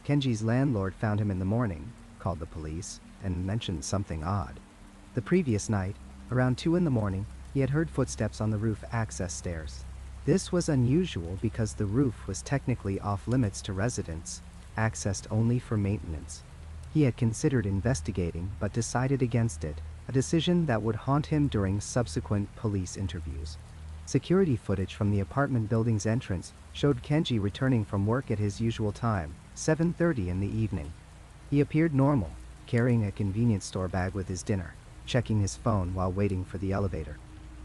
Kenji's landlord found him in the morning, called the police, and mentioned something odd. The previous night, around 2 in the morning, he had heard footsteps on the roof access stairs. This was unusual because the roof was technically off-limits to residents, accessed only for maintenance. He had considered investigating but decided against it, a decision that would haunt him during subsequent police interviews. Security footage from the apartment building's entrance showed Kenji returning from work at his usual time, 7:30 in the evening. He appeared normal, carrying a convenience store bag with his dinner, checking his phone while waiting for the elevator.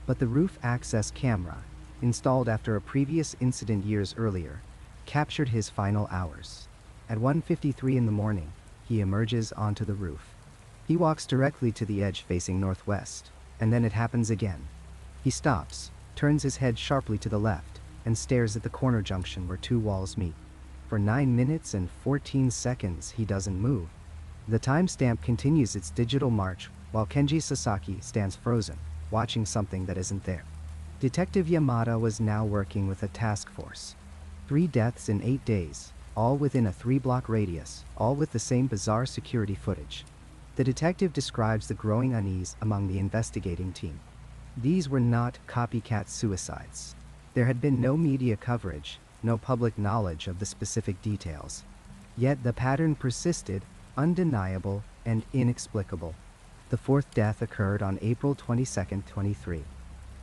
But the roof access camera, installed after a previous incident years earlier, captured his final hours. At 1:53 in the morning, he emerges onto the roof. He walks directly to the edge facing northwest, and then it happens again. He stops, turns his head sharply to the left, and stares at the corner junction where 2 walls meet. For 9 minutes and 14 seconds, he doesn't move. The timestamp continues its digital march while Kenji Sasaki stands frozen, watching something that isn't there. Detective Yamada was now working with a task force. 3 deaths in 8 days, all within a 3-block radius, all with the same bizarre security footage. The detective describes the growing unease among the investigating team. These were not copycat suicides. There had been no media coverage, no public knowledge of the specific details. Yet the pattern persisted, undeniable and inexplicable. The 4th death occurred on April 22, 23.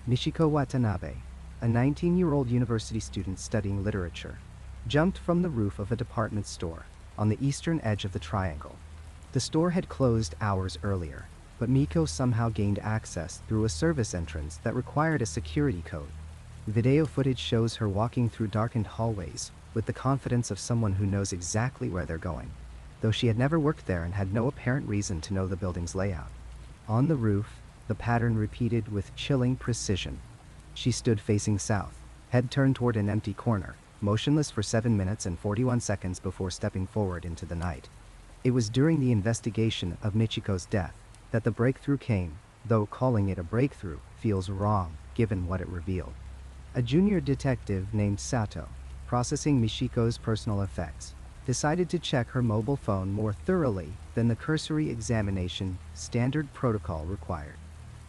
Michiko Watanabe, a 19-year-old university student studying literature, jumped from the roof of a department store on the eastern edge of the triangle. The store had closed hours earlier, but Miko somehow gained access through a service entrance that required a security code. Video footage shows her walking through darkened hallways with the confidence of someone who knows exactly where they're going, though she had never worked there and had no apparent reason to know the building's layout. On the roof, the pattern repeated with chilling precision. She stood facing south, head turned toward an empty corner, motionless for 7 minutes and 41 seconds before stepping forward into the night. It was during the investigation of Michiko's death that the breakthrough came, though calling it a breakthrough feels wrong given what it revealed. A junior detective named Sato, processing Michiko's personal effects, decided to check her mobile phone more thoroughly than the cursory examination standard protocol required.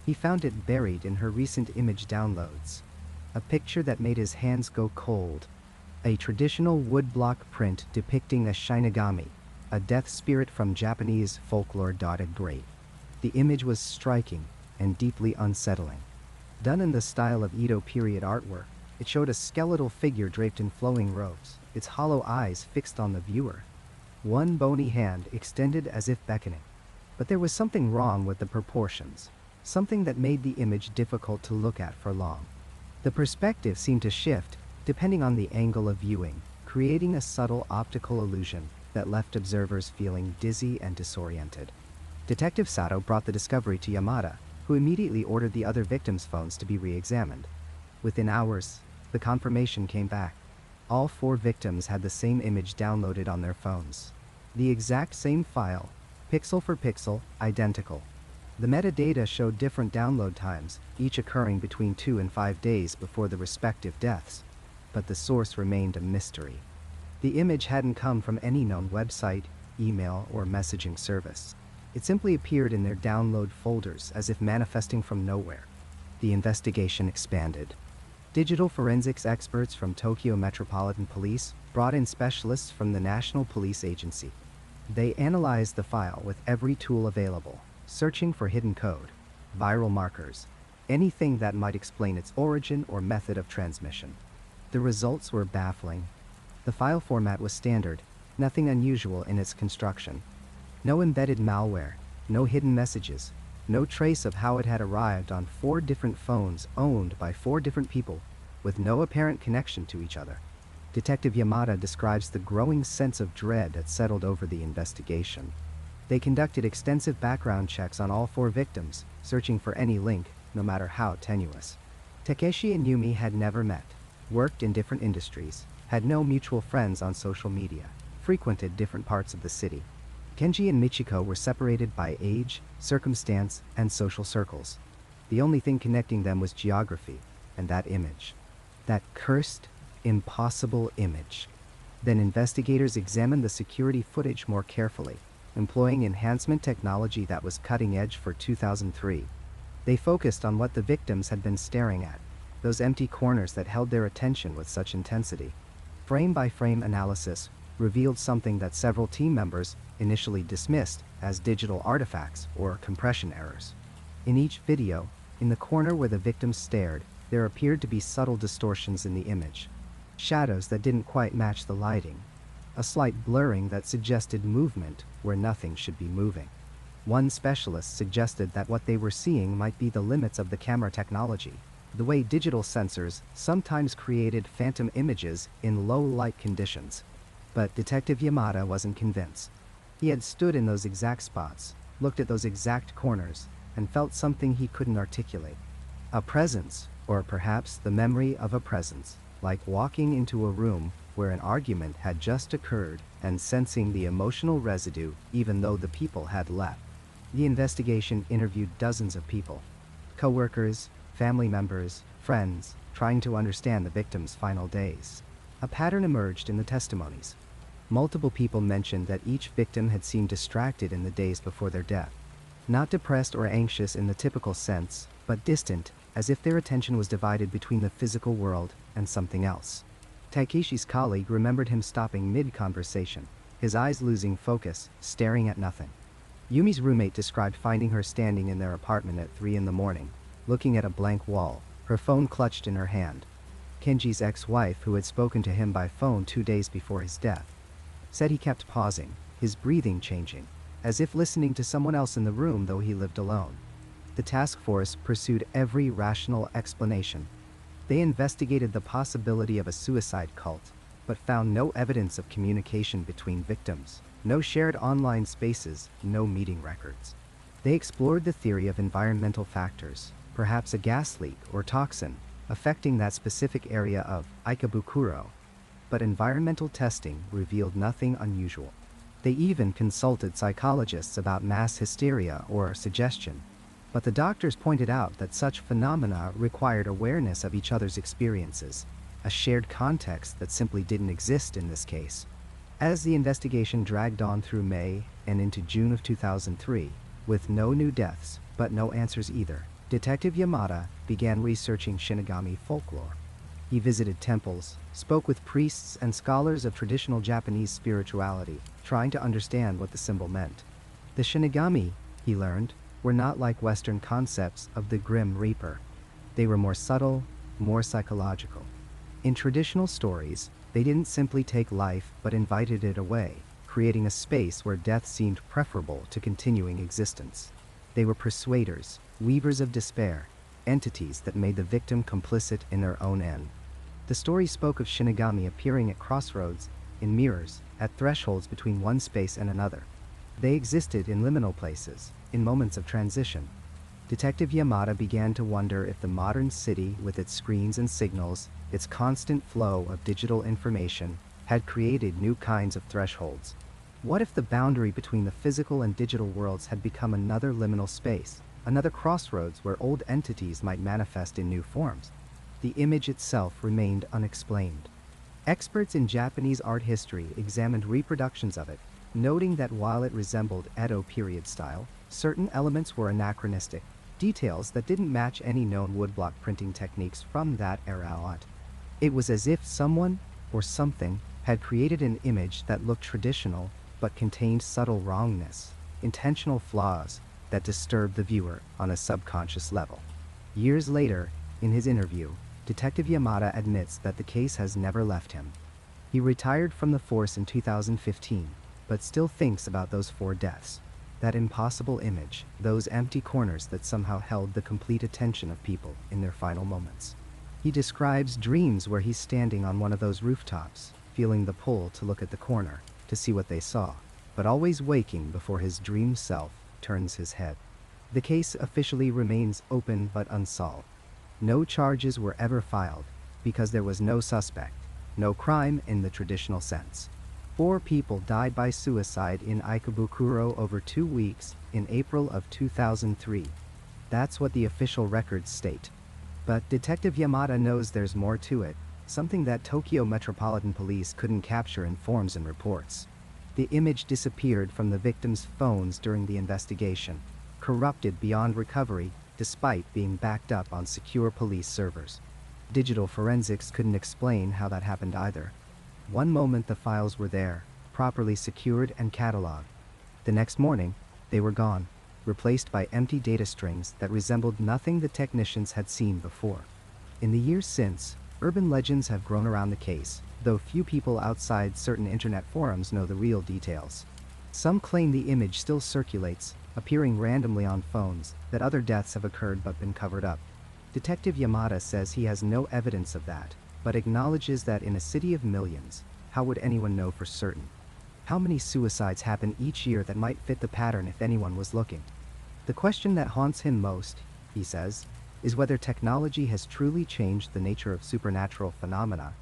He found it buried in her recent image downloads. A picture that made his hands go cold. A traditional woodblock print depicting a Shinigami, a death spirit from Japanese folklore dotted grave. The image was striking and deeply unsettling. Done in the style of Edo period artwork, it showed a skeletal figure draped in flowing robes, its hollow eyes fixed on the viewer. One bony hand extended as if beckoning. But there was something wrong with the proportions, something that made the image difficult to look at for long. The perspective seemed to shift depending on the angle of viewing, creating a subtle optical illusion that left observers feeling dizzy and disoriented. Detective Sato brought the discovery to Yamada, who immediately ordered the other victims' phones to be re-examined. Within hours, the confirmation came back. All 4 victims had the same image downloaded on their phones. The exact same file, pixel for pixel, identical. The metadata showed different download times, each occurring between 2 and 5 days before the respective deaths. But the source remained a mystery. The image hadn't come from any known website, email, or messaging service. It simply appeared in their download folders as if manifesting from nowhere. The investigation expanded. Digital forensics experts from Tokyo Metropolitan Police brought in specialists from the National Police Agency. They analyzed the file with every tool available, searching for hidden code, viral markers, anything that might explain its origin or method of transmission. The results were baffling. The file format was standard, nothing unusual in its construction. No embedded malware, no hidden messages, no trace of how it had arrived on 4 different phones owned by 4 different people, with no apparent connection to each other. Detective Yamada describes the growing sense of dread that settled over the investigation. They conducted extensive background checks on all 4 victims, searching for any link, no matter how tenuous. Takeshi and Yumi had never met, worked in different industries, had no mutual friends on social media, frequented different parts of the city. Kenji and Michiko were separated by age, circumstance, and social circles. The only thing connecting them was geography, and that image. That cursed, impossible image. Then investigators examined the security footage more carefully, employing enhancement technology that was cutting edge for 2003. They focused on what the victims had been staring at, those empty corners that held their attention with such intensity. Frame-by-frame analysis revealed something that several team members initially dismissed as digital artifacts or compression errors. In each video, in the corner where the victims stared, there appeared to be subtle distortions in the image. Shadows that didn't quite match the lighting. A slight blurring that suggested movement where nothing should be moving. One specialist suggested that what they were seeing might be the limits of the camera technology, the way digital sensors sometimes created phantom images in low light conditions. But Detective Yamada wasn't convinced. He had stood in those exact spots, looked at those exact corners, and felt something he couldn't articulate. A presence, or perhaps the memory of a presence, like walking into a room where an argument had just occurred and sensing the emotional residue even though the people had left. The investigation interviewed dozens of people, co-workers, family members, friends, trying to understand the victims' final days. A pattern emerged in the testimonies. Multiple people mentioned that each victim had seemed distracted in the days before their death. Not depressed or anxious in the typical sense, but distant, as if their attention was divided between the physical world and something else. Takeshi's colleague remembered him stopping mid-conversation, his eyes losing focus, staring at nothing. Yumi's roommate described finding her standing in their apartment at 3 in the morning, looking at a blank wall, her phone clutched in her hand. Kenji's ex-wife, who had spoken to him by phone 2 days before his death, said he kept pausing, his breathing changing, as if listening to someone else in the room though he lived alone. The task force pursued every rational explanation. They investigated the possibility of a suicide cult, but found no evidence of communication between victims, no shared online spaces, no meeting records. They explored the theory of environmental factors, perhaps a gas leak or toxin, affecting that specific area of Ikebukuro, but environmental testing revealed nothing unusual. They even consulted psychologists about mass hysteria or suggestion, but the doctors pointed out that such phenomena required awareness of each other's experiences, a shared context that simply didn't exist in this case. As the investigation dragged on through May and into June of 2003, with no new deaths, but no answers either, Detective Yamada began researching Shinigami folklore. He visited temples, spoke with priests and scholars of traditional Japanese spirituality, trying to understand what the symbol meant. The Shinigami, he learned, were not like Western concepts of the Grim Reaper. They were more subtle, more psychological. In traditional stories, they didn't simply take life but invited it away, creating a space where death seemed preferable to continuing existence. They were persuaders, weavers of despair, entities that made the victim complicit in their own end. The story spoke of Shinigami appearing at crossroads, in mirrors, at thresholds between one space and another. They existed in liminal places, in moments of transition. Detective Yamada began to wonder if the modern city, with its screens and signals, its constant flow of digital information, had created new kinds of thresholds. What if the boundary between the physical and digital worlds had become another liminal space, another crossroads where old entities might manifest in new forms? The image itself remained unexplained. Experts in Japanese art history examined reproductions of it, noting that while it resembled Edo period style, certain elements were anachronistic, details that didn't match any known woodblock printing techniques from that era. It was as if someone, or something, had created an image that looked traditional but contained subtle wrongness, intentional flaws that disturbed the viewer on a subconscious level. Years later, in his interview, Detective Yamada admits that the case has never left him. He retired from the force in 2015, but still thinks about those 4 deaths. That impossible image, those empty corners that somehow held the complete attention of people in their final moments. He describes dreams where he's standing on one of those rooftops, feeling the pull to look at the corner, to see what they saw, but always waking before his dream self turns his head. The case officially remains open but unsolved. No charges were ever filed, because there was no suspect, no crime in the traditional sense. 4 people died by suicide in Ikebukuro over 2 weeks in April of 2003. That's what the official records state. But Detective Yamada knows there's more to it, something that Tokyo Metropolitan Police couldn't capture in forms and reports. The image disappeared from the victims' phones during the investigation, corrupted beyond recovery despite being backed up on secure police servers. Digital forensics couldn't explain how that happened either. One moment the files were there, properly secured and cataloged. The next morning, they were gone, replaced by empty data strings that resembled nothing the technicians had seen before. In the years since, urban legends have grown around the case, though few people outside certain internet forums know the real details. Some claim the image still circulates, appearing randomly on phones, that other deaths have occurred but been covered up. Detective Yamada says he has no evidence of that, but acknowledges that in a city of millions, how would anyone know for certain? How many suicides happen each year that might fit the pattern if anyone was looking? The question that haunts him most, he says, is whether technology has truly changed the nature of supernatural phenomena,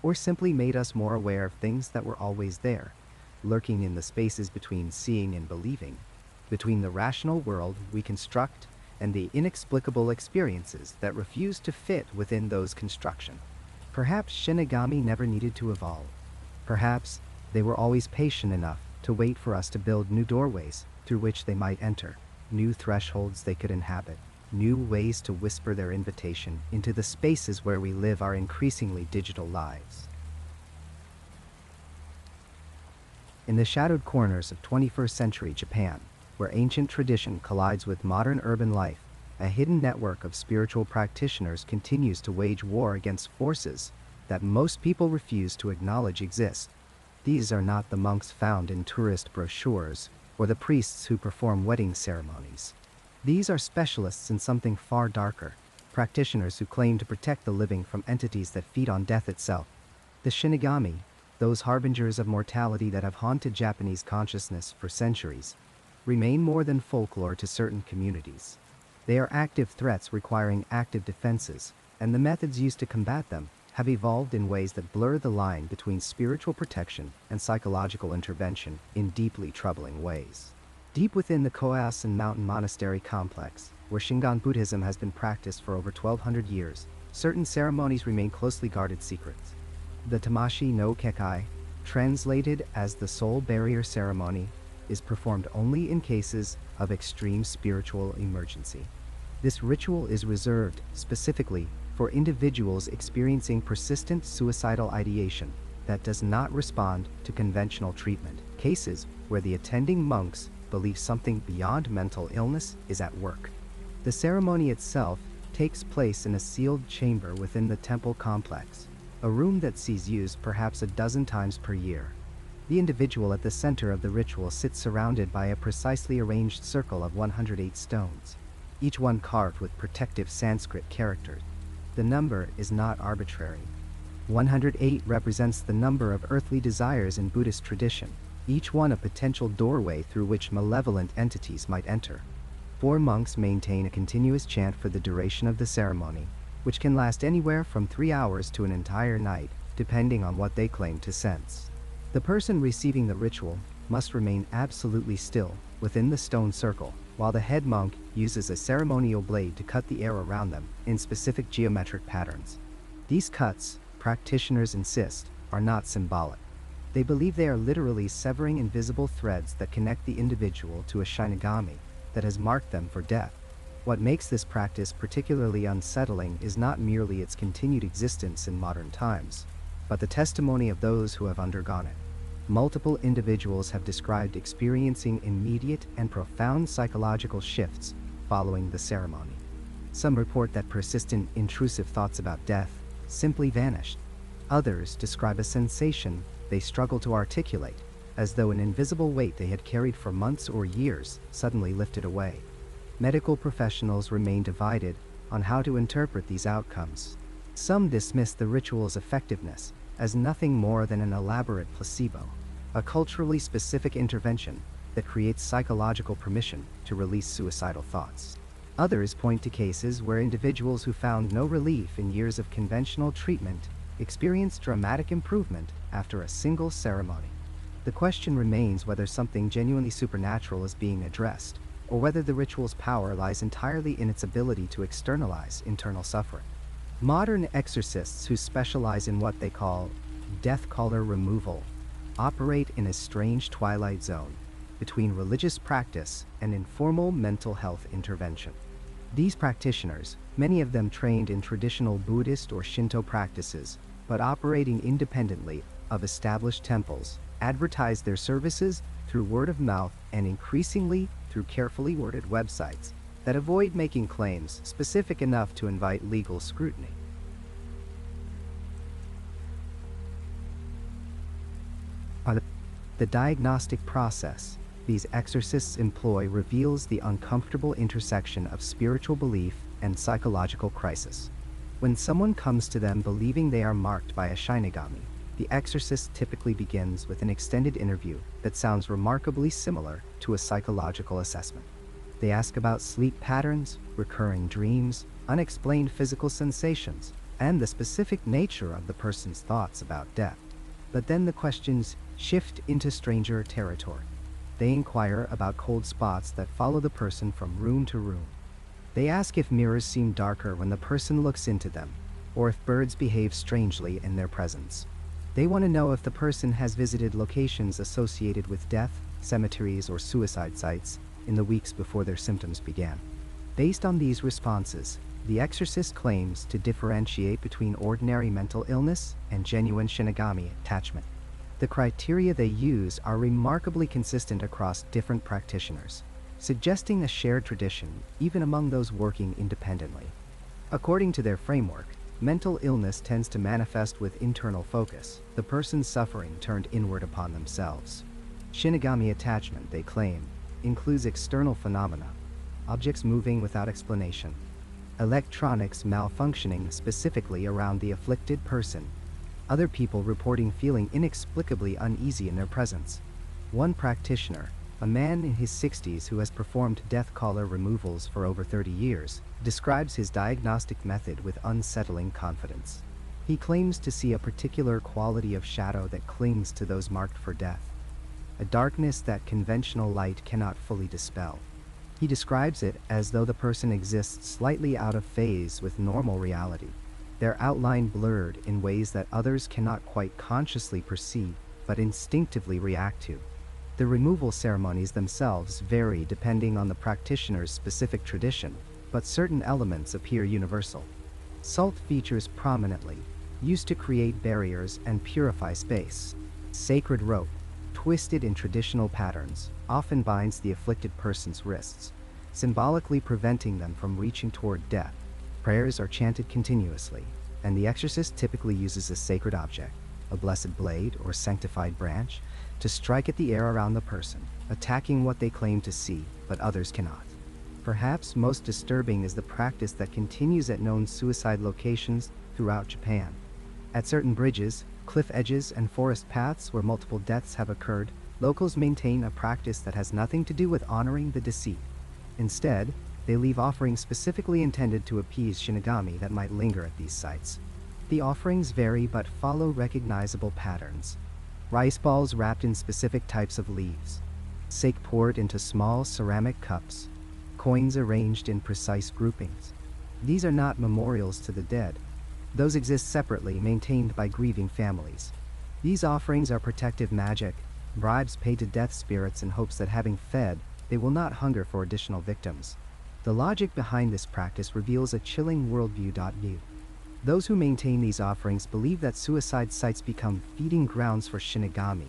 or simply made us more aware of things that were always there, lurking in the spaces between seeing and believing, between the rational world we construct and the inexplicable experiences that refuse to fit within those constructions. Perhaps Shinigami never needed to evolve. Perhaps they were always patient enough to wait for us to build new doorways through which they might enter, new thresholds they could inhabit, new ways to whisper their invitation into the spaces where we live our increasingly digital lives. In the shadowed corners of 21st century Japan, where ancient tradition collides with modern urban life, a hidden network of spiritual practitioners continues to wage war against forces that most people refuse to acknowledge exist. These are not the monks found in tourist brochures or the priests who perform wedding ceremonies. These are specialists in something far darker, practitioners who claim to protect the living from entities that feed on death itself. The Shinigami, those harbingers of mortality that have haunted Japanese consciousness for centuries, remain more than folklore to certain communities. They are active threats requiring active defenses, and the methods used to combat them have evolved in ways that blur the line between spiritual protection and psychological intervention in deeply troubling ways. Deep within the Koyasan Mountain Monastery complex, where Shingon Buddhism has been practiced for over 1,200 years, certain ceremonies remain closely guarded secrets. The Tamashi no Kekai, translated as the soul barrier ceremony, is performed only in cases of extreme spiritual emergency. This ritual is reserved, specifically, for individuals experiencing persistent suicidal ideation that does not respond to conventional treatment, cases where the attending monks believe something beyond mental illness is at work. The ceremony itself takes place in a sealed chamber within the temple complex, a room that sees use perhaps a dozen times per year. The individual at the center of the ritual sits surrounded by a precisely arranged circle of 108 stones, each one carved with protective Sanskrit characters. The number is not arbitrary. 108 represents the number of earthly desires in Buddhist tradition, each one a potential doorway through which malevolent entities might enter. 4 monks maintain a continuous chant for the duration of the ceremony, which can last anywhere from 3 hours to an entire night, depending on what they claim to sense. The person receiving the ritual must remain absolutely still within the stone circle, while the head monk uses a ceremonial blade to cut the air around them in specific geometric patterns. These cuts, practitioners insist, are not symbolic. They believe they are literally severing invisible threads that connect the individual to a Shinigami that has marked them for death. What makes this practice particularly unsettling is not merely its continued existence in modern times, but the testimony of those who have undergone it. Multiple individuals have described experiencing immediate and profound psychological shifts following the ceremony. Some report that persistent, intrusive thoughts about death simply vanished. Others describe a sensation they struggle to articulate, as though an invisible weight they had carried for months or years suddenly lifted away. Medical professionals remain divided on how to interpret these outcomes. Some dismiss the ritual's effectiveness as nothing more than an elaborate placebo, a culturally specific intervention that creates psychological permission to release suicidal thoughts. Others point to cases where individuals who found no relief in years of conventional treatment experienced dramatic improvement after a single ceremony. The question remains whether something genuinely supernatural is being addressed, or whether the ritual's power lies entirely in its ability to externalize internal suffering. Modern exorcists who specialize in what they call death caller removal operate in a strange twilight zone between religious practice and informal mental health intervention. These practitioners, many of them trained in traditional Buddhist or Shinto practices, but operating independently of established temples, advertise their services through word of mouth and increasingly through carefully worded websites that avoid making claims specific enough to invite legal scrutiny. The diagnostic process these exorcists employ reveals the uncomfortable intersection of spiritual belief and psychological crisis. When someone comes to them believing they are marked by a Shinigami, the exorcist typically begins with an extended interview that sounds remarkably similar to a psychological assessment. They ask about sleep patterns, recurring dreams, unexplained physical sensations, and the specific nature of the person's thoughts about death. But then the questions shift into stranger territory. They inquire about cold spots that follow the person from room to room. They ask if mirrors seem darker when the person looks into them, or if birds behave strangely in their presence. They want to know if the person has visited locations associated with death, cemeteries, or suicide sites in the weeks before their symptoms began. Based on these responses, the exorcist claims to differentiate between ordinary mental illness and genuine Shinigami attachment. The criteria they use are remarkably consistent across different practitioners, suggesting a shared tradition even among those working independently. According to their framework, mental illness tends to manifest with internal focus, the person's suffering turned inward upon themselves. Shinigami attachment, they claim, includes external phenomena, objects moving without explanation, electronics malfunctioning specifically around the afflicted person, other people reporting feeling inexplicably uneasy in their presence. One practitioner, a man in his 60s who has performed death caller removals for over 30 years, describes his diagnostic method with unsettling confidence. He claims to see a particular quality of shadow that clings to those marked for death, a darkness that conventional light cannot fully dispel. He describes it as though the person exists slightly out of phase with normal reality, their outline blurred in ways that others cannot quite consciously perceive but instinctively react to. The removal ceremonies themselves vary depending on the practitioner's specific tradition, but certain elements appear universal. Salt features prominently, used to create barriers and purify space. Sacred rope, twisted in traditional patterns, often binds the afflicted person's wrists, symbolically preventing them from reaching toward death. Prayers are chanted continuously, and the exorcist typically uses a sacred object, a blessed blade or sanctified branch, to strike at the air around the person, attacking what they claim to see, but others cannot. Perhaps most disturbing is the practice that continues at known suicide locations throughout Japan. At certain bridges, cliff edges, and forest paths where multiple deaths have occurred, locals maintain a practice that has nothing to do with honoring the deceased. Instead, they leave offerings specifically intended to appease Shinigami that might linger at these sites. The offerings vary but follow recognizable patterns. Rice balls wrapped in specific types of leaves, sake poured into small ceramic cups, coins arranged in precise groupings. These are not memorials to the dead. Those exist separately, maintained by grieving families. These offerings are protective magic, bribes paid to death spirits in hopes that having fed, they will not hunger for additional victims. The logic behind this practice reveals a chilling worldview. Those who maintain these offerings believe that suicide sites become feeding grounds for Shinigami,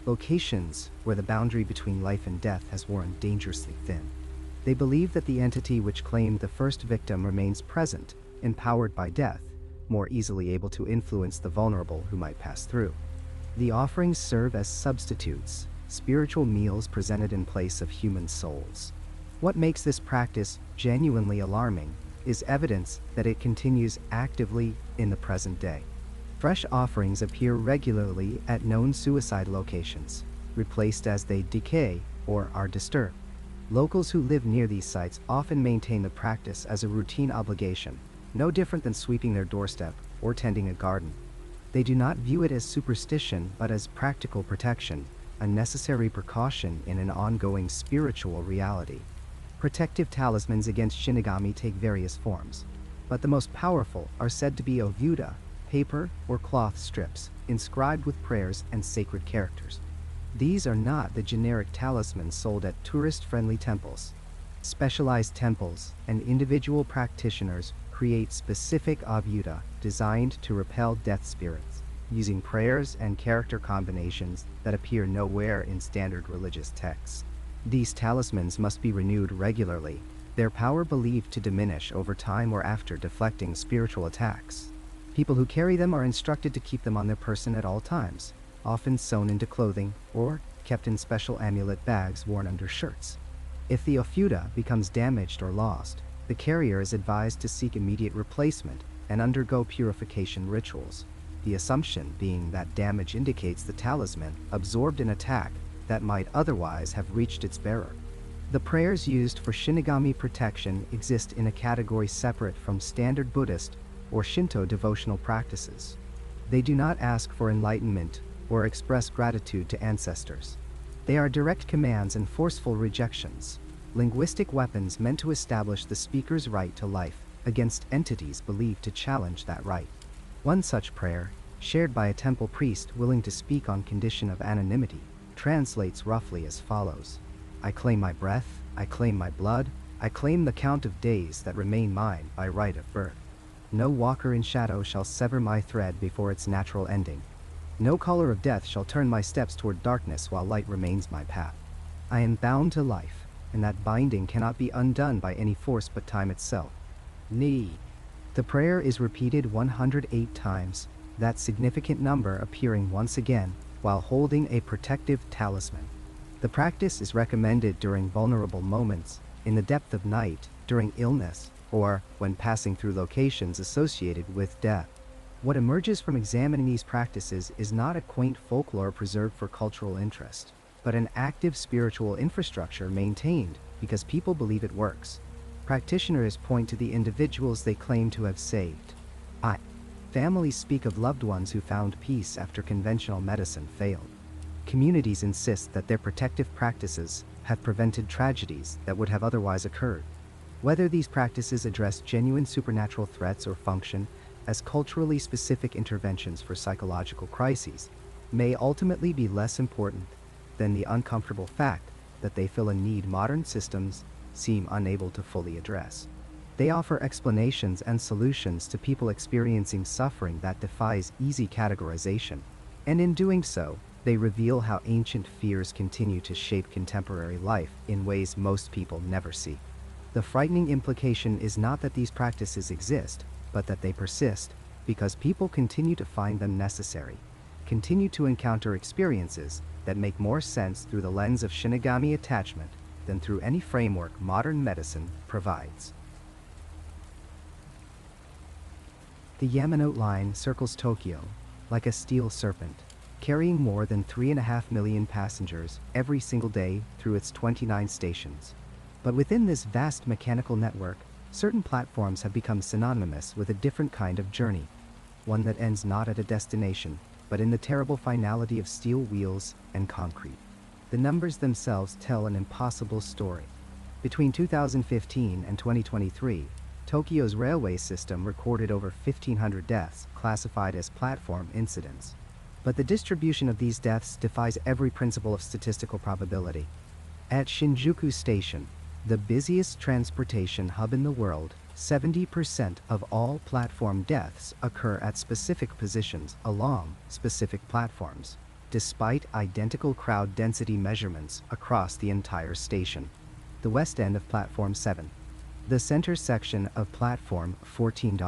locations where the boundary between life and death has worn dangerously thin. They believe that the entity which claimed the first victim remains present, empowered by death, more easily able to influence the vulnerable who might pass through. The offerings serve as substitutes, spiritual meals presented in place of human souls. What makes this practice genuinely alarming is evidence that it continues actively in the present day. Fresh offerings appear regularly at known suicide locations, replaced as they decay or are disturbed. Locals who live near these sites often maintain the practice as a routine obligation, no different than sweeping their doorstep or tending a garden. They do not view it as superstition but as practical protection, a necessary precaution in an ongoing spiritual reality. Protective talismans against Shinigami take various forms, but the most powerful are said to be ovuda, paper or cloth strips, inscribed with prayers and sacred characters. These are not the generic talismans sold at tourist-friendly temples. Specialized temples and individual practitioners create specific ovuda designed to repel death spirits, using prayers and character combinations that appear nowhere in standard religious texts. These talismans must be renewed regularly, their power believed to diminish over time or after deflecting spiritual attacks. People who carry them are instructed to keep them on their person at all times, often sewn into clothing or kept in special amulet bags worn under shirts. If the ofuda becomes damaged or lost, the carrier is advised to seek immediate replacement and undergo purification rituals, the assumption being that damage indicates the talisman absorbed an attack that might otherwise have reached its bearer. The prayers used for Shinigami protection exist in a category separate from standard Buddhist or Shinto devotional practices. They do not ask for enlightenment or express gratitude to ancestors. They are direct commands and forceful rejections, linguistic weapons meant to establish the speaker's right to life against entities believed to challenge that right. One such prayer, shared by a temple priest willing to speak on condition of anonymity, translates roughly as follows: I claim my breath, I claim my blood, I claim the count of days that remain mine by right of birth. No walker in shadow shall sever my thread before its natural ending. No caller of death shall turn my steps toward darkness while light remains my path. I am bound to life, and that binding cannot be undone by any force but time itself. Ni. The prayer is repeated 108 times, that significant number appearing once again while holding a protective talisman. The practice is recommended during vulnerable moments, in the depth of night, during illness, or when passing through locations associated with death. What emerges from examining these practices is not a quaint folklore preserved for cultural interest, but an active spiritual infrastructure maintained because people believe it works. Practitioners point to the individuals they claim to have saved. Families speak of loved ones who found peace after conventional medicine failed. Communities insist that their protective practices have prevented tragedies that would have otherwise occurred. Whether these practices address genuine supernatural threats or function as culturally specific interventions for psychological crises may ultimately be less important than the uncomfortable fact that they fill a need modern systems seem unable to fully address. They offer explanations and solutions to people experiencing suffering that defies easy categorization, and in doing so, they reveal how ancient fears continue to shape contemporary life in ways most people never see. The frightening implication is not that these practices exist, but that they persist because people continue to find them necessary, continue to encounter experiences that make more sense through the lens of Shinigami attachment than through any framework modern medicine provides. The Yamanote Line circles Tokyo like a steel serpent, carrying more than 3.5 million passengers every single day through its 29 stations. But within this vast mechanical network, certain platforms have become synonymous with a different kind of journey, one that ends not at a destination, but in the terrible finality of steel wheels and concrete. The numbers themselves tell an impossible story. Between 2015 and 2023, Tokyo's railway system recorded over 1,500 deaths classified as platform incidents. But the distribution of these deaths defies every principle of statistical probability. At Shinjuku Station, The busiest transportation hub in the world, 70% of all platform deaths occur at specific positions along specific platforms, despite identical crowd density measurements across the entire station. The west end of Platform 7. The center section of Platform 14.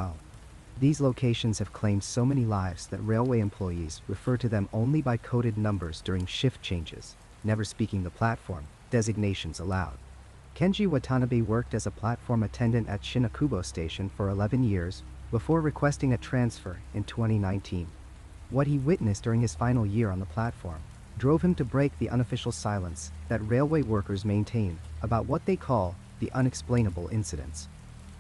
These locations have claimed so many lives that railway employees refer to them only by coded numbers during shift changes, never speaking the platform designations aloud. Kenji Watanabe worked as a platform attendant at Shinjuku Station for 11 years before requesting a transfer in 2019. What he witnessed during his final year on the platform drove him to break the unofficial silence that railway workers maintain about what they call the unexplainable incidents.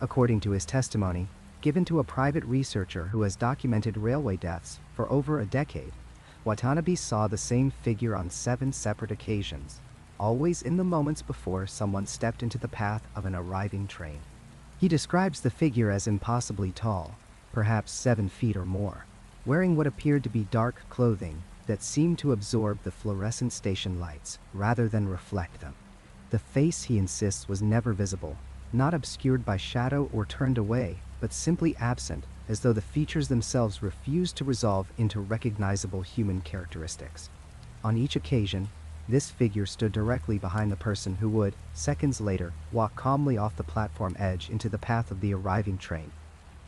According to his testimony, given to a private researcher who has documented railway deaths for over a decade, Watanabe saw the same figure on 7 separate occasions, always in the moments before someone stepped into the path of an arriving train. He describes the figure as impossibly tall, perhaps 7 feet or more, wearing what appeared to be dark clothing that seemed to absorb the fluorescent station lights rather than reflect them. The face, he insists, was never visible, not obscured by shadow or turned away, but simply absent, as though the features themselves refused to resolve into recognizable human characteristics. On each occasion, this figure stood directly behind the person who would, seconds later, walk calmly off the platform edge into the path of the arriving train.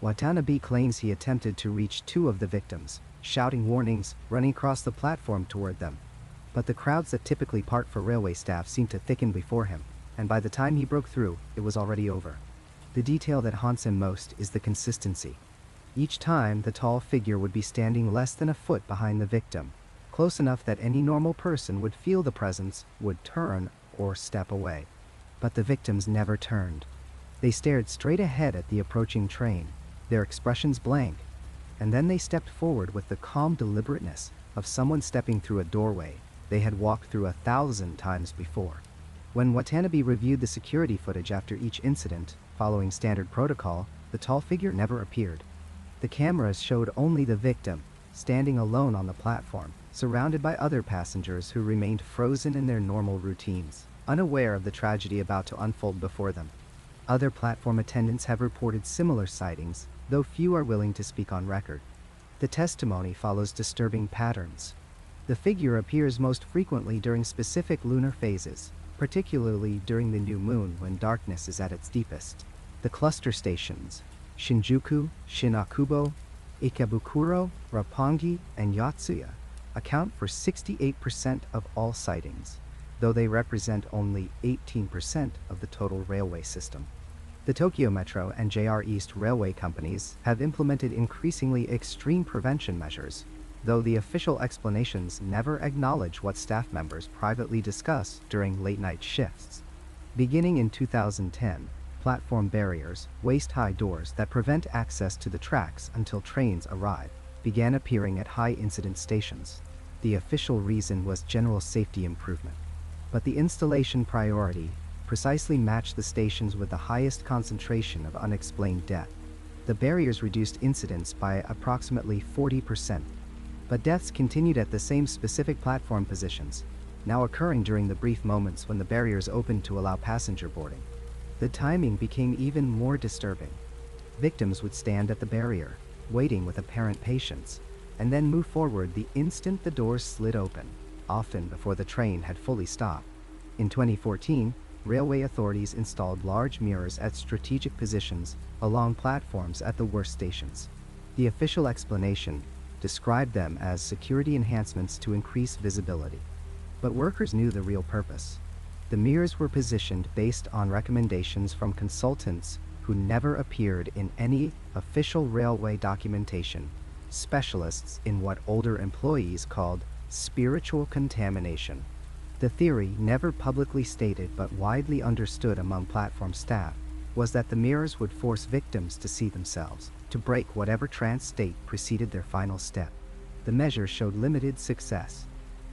Watanabe claims he attempted to reach 2 of the victims, shouting warnings, running across the platform toward them. But the crowds that typically part for railway staff seemed to thicken before him, and by the time he broke through, it was already over. The detail that haunts him most is the consistency. Each time, the tall figure would be standing less than a foot behind the victim, close enough that any normal person would feel the presence, would turn or step away. But the victims never turned. They stared straight ahead at the approaching train, their expressions blank, and then they stepped forward with the calm deliberateness of someone stepping through a doorway they had walked through 1,000 times before. When Watanabe reviewed the security footage after each incident, following standard protocol, the tall figure never appeared. The cameras showed only the victim, standing alone on the platform, surrounded by other passengers who remained frozen in their normal routines, unaware of the tragedy about to unfold before them. Other platform attendants have reported similar sightings, though few are willing to speak on record. The testimony follows disturbing patterns. The figure appears most frequently during specific lunar phases, particularly during the new moon when darkness is at its deepest. The cluster stations, Shinjuku, Shinakubo, Ikebukuro, Roppongi, and Yotsuya, account for 68% of all sightings, though they represent only 18% of the total railway system. The Tokyo Metro and JR East railway companies have implemented increasingly extreme prevention measures, though the official explanations never acknowledge what staff members privately discuss during late-night shifts. Beginning in 2010, platform barriers, waist-high doors that prevent access to the tracks until trains arrive, began appearing at high-incident stations. The official reason was general safety improvement. But the installation priority precisely matched the stations with the highest concentration of unexplained death. The barriers reduced incidents by approximately 40%, but deaths continued at the same specific platform positions, now occurring during the brief moments when the barriers opened to allow passenger boarding. The timing became even more disturbing. Victims would stand at the barrier, waiting with apparent patience, and then move forward the instant the doors slid open, often before the train had fully stopped. In 2014, railway authorities installed large mirrors at strategic positions along platforms at the worst stations. The official explanation described them as security enhancements to increase visibility. But workers knew the real purpose. The mirrors were positioned based on recommendations from consultants who never appeared in any official railway documentation, specialists in what older employees called spiritual contamination. The theory, never publicly stated but widely understood among platform staff, was that the mirrors would force victims to see themselves, to break whatever trance state preceded their final step. The measure showed limited success.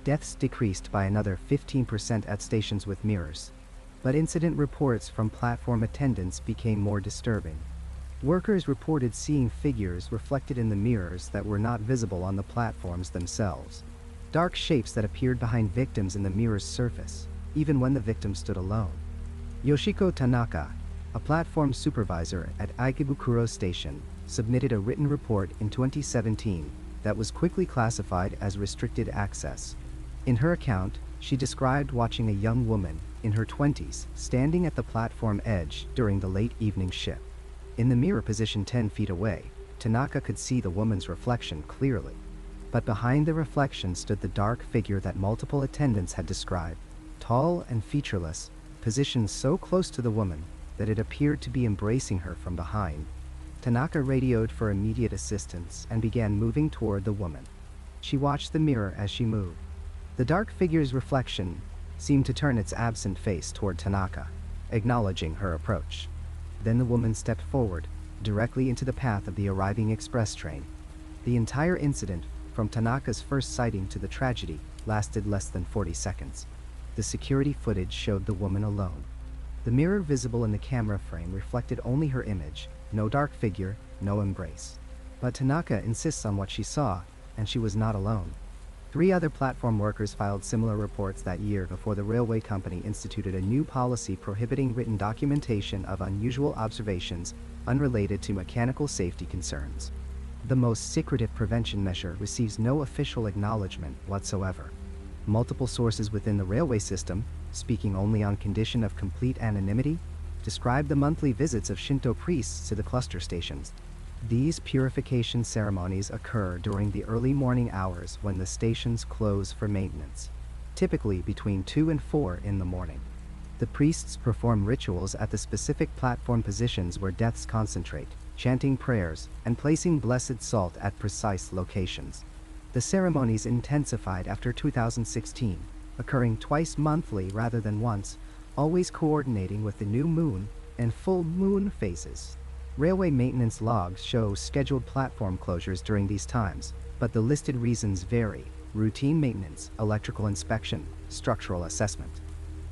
Deaths decreased by another 15% at stations with mirrors, but incident reports from platform attendants became more disturbing. Workers reported seeing figures reflected in the mirrors that were not visible on the platforms themselves. Dark shapes that appeared behind victims in the mirror's surface, even when the victim stood alone. Yoshiko Tanaka, a platform supervisor at Ikebukuro Station, submitted a written report in 2017 that was quickly classified as restricted access. In her account, she described watching a young woman in her 20s standing at the platform edge during the late evening shift. In the mirror position 10 feet away, Tanaka could see the woman's reflection clearly. But behind the reflection stood the dark figure that multiple attendants had described, tall and featureless, positioned so close to the woman that it appeared to be embracing her from behind. Tanaka radioed for immediate assistance and began moving toward the woman. She watched the mirror as she moved. The dark figure's reflection seemed to turn its absent face toward Tanaka, acknowledging her approach. Then the woman stepped forward, directly into the path of the arriving express train. The entire incident, from Tanaka's first sighting to the tragedy, lasted less than 40 seconds. The security footage showed the woman alone. The mirror visible in the camera frame reflected only her image, no dark figure, no embrace. But Tanaka insists on what she saw, and she was not alone. 3 other platform workers filed similar reports that year before the railway company instituted a new policy prohibiting written documentation of unusual observations unrelated to mechanical safety concerns. The most secretive prevention measure receives no official acknowledgement whatsoever. Multiple sources within the railway system, speaking only on condition of complete anonymity, describe the monthly visits of Shinto priests to the cluster stations. These purification ceremonies occur during the early morning hours when the stations close for maintenance, typically between 2 and 4 in the morning. The priests perform rituals at the specific platform positions where deaths concentrate, chanting prayers and placing blessed salt at precise locations. The ceremonies intensified after 2016, occurring twice monthly rather than once, always coordinating with the new moon and full moon phases. Railway maintenance logs show scheduled platform closures during these times, but the listed reasons vary: routine maintenance, electrical inspection, structural assessment.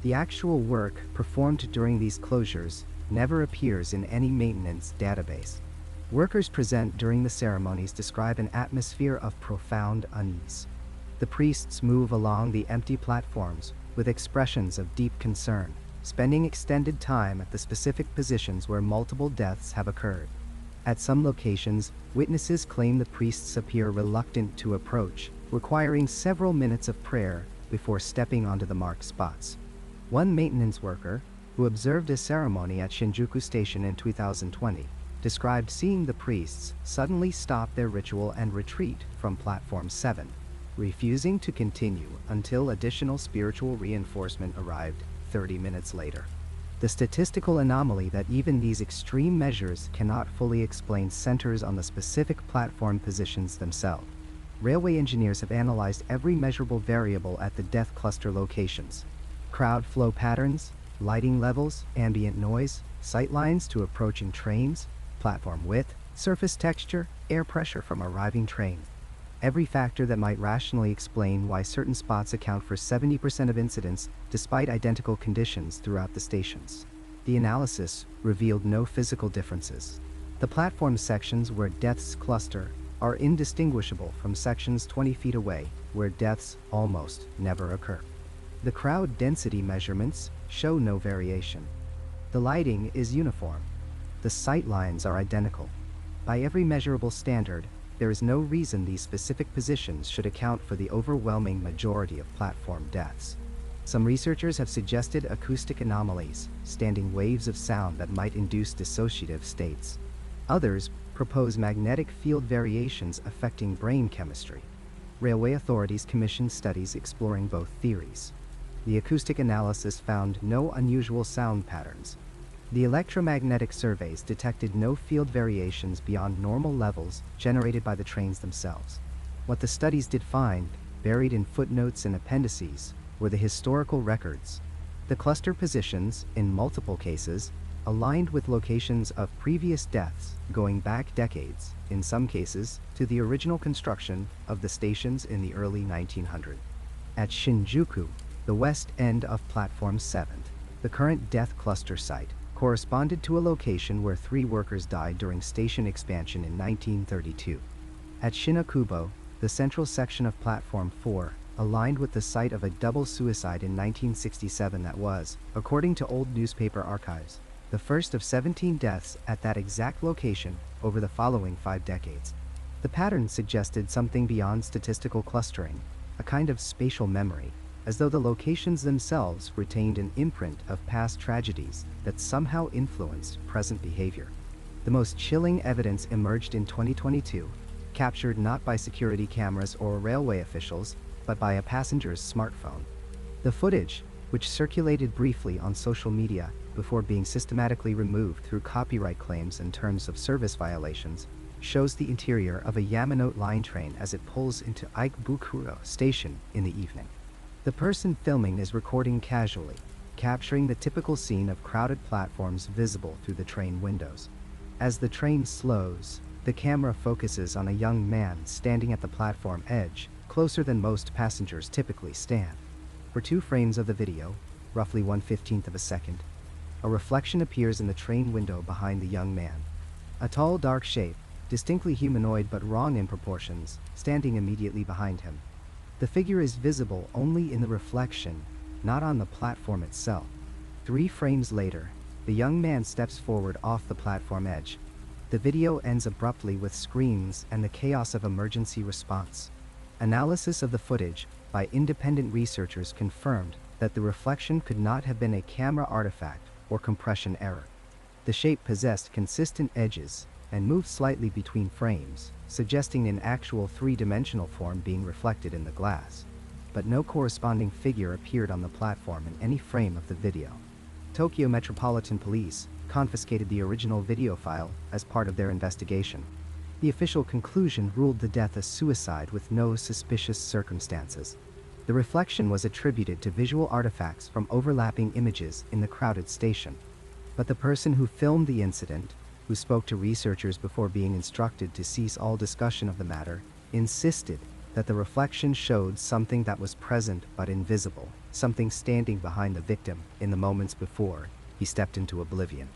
The actual work performed during these closures never appears in any maintenance database. Workers present during the ceremonies describe an atmosphere of profound unease. The priests move along the empty platforms with expressions of deep concern, spending extended time at the specific positions where multiple deaths have occurred. At some locations, witnesses claim the priests appear reluctant to approach, requiring several minutes of prayer before stepping onto the marked spots. One maintenance worker, who observed a ceremony at Shinjuku Station in 2020, described seeing the priests suddenly stop their ritual and retreat from Platform 7, refusing to continue until additional spiritual reinforcement arrived 30 minutes later. The statistical anomaly that even these extreme measures cannot fully explain centers on the specific platform positions themselves. Railway engineers have analyzed every measurable variable at the death cluster locations: crowd flow patterns, lighting levels, ambient noise, sight lines to approaching trains, platform width, surface texture, air pressure from arriving trains. Every factor that might rationally explain why certain spots account for 70% of incidents despite identical conditions throughout the stations. The analysis revealed no physical differences. The platform sections where deaths cluster are indistinguishable from sections 20 feet away where deaths almost never occur. The crowd density measurements show no variation. The lighting is uniform. The sight lines are identical. By every measurable standard, there is no reason these specific positions should account for the overwhelming majority of platform deaths. Some researchers have suggested acoustic anomalies, standing waves of sound that might induce dissociative states. Others propose magnetic field variations affecting brain chemistry. Railway authorities commissioned studies exploring both theories. The acoustic analysis found no unusual sound patterns. The electromagnetic surveys detected no field variations beyond normal levels generated by the trains themselves. What the studies did find, buried in footnotes and appendices, were the historical records. The cluster positions, in multiple cases, aligned with locations of previous deaths going back decades, in some cases, to the original construction of the stations in the early 1900s. At Shinjuku, the west end of Platform 7, the current death cluster site corresponded to a location where 3 workers died during station expansion in 1932. At Shinakubo, the central section of Platform 4, aligned with the site of a double suicide in 1967 that was, according to old newspaper archives, the first of 17 deaths at that exact location over the following 5 decades. The pattern suggested something beyond statistical clustering, a kind of spatial memory, as though the locations themselves retained an imprint of past tragedies that somehow influenced present behavior. The most chilling evidence emerged in 2022, captured not by security cameras or railway officials, but by a passenger's smartphone. The footage, which circulated briefly on social media before being systematically removed through copyright claims and terms of service violations, shows the interior of a Yamanote line train as it pulls into Ikebukuro station in the evening. The person filming is recording casually, capturing the typical scene of crowded platforms visible through the train windows. As the train slows, the camera focuses on a young man standing at the platform edge, closer than most passengers typically stand. For 2 frames of the video, roughly 1/15 of a second, a reflection appears in the train window behind the young man. A tall, dark shape, distinctly humanoid but wrong in proportions, standing immediately behind him. The figure is visible only in the reflection, not on the platform itself. 3 frames later, the young man steps forward off the platform edge. The video ends abruptly with screams and the chaos of emergency response. Analysis of the footage by independent researchers confirmed that the reflection could not have been a camera artifact or compression error. The shape possessed consistent edges and moved slightly between frames, suggesting an actual 3-dimensional form being reflected in the glass. But no corresponding figure appeared on the platform in any frame of the video. Tokyo Metropolitan Police confiscated the original video file as part of their investigation. The official conclusion ruled the death a suicide with no suspicious circumstances. The reflection was attributed to visual artifacts from overlapping images in the crowded station. But the person who filmed the incident, who spoke to researchers before being instructed to cease all discussion of the matter, insisted that the reflection showed something that was present but invisible, something standing behind the victim in the moments before he stepped into oblivion.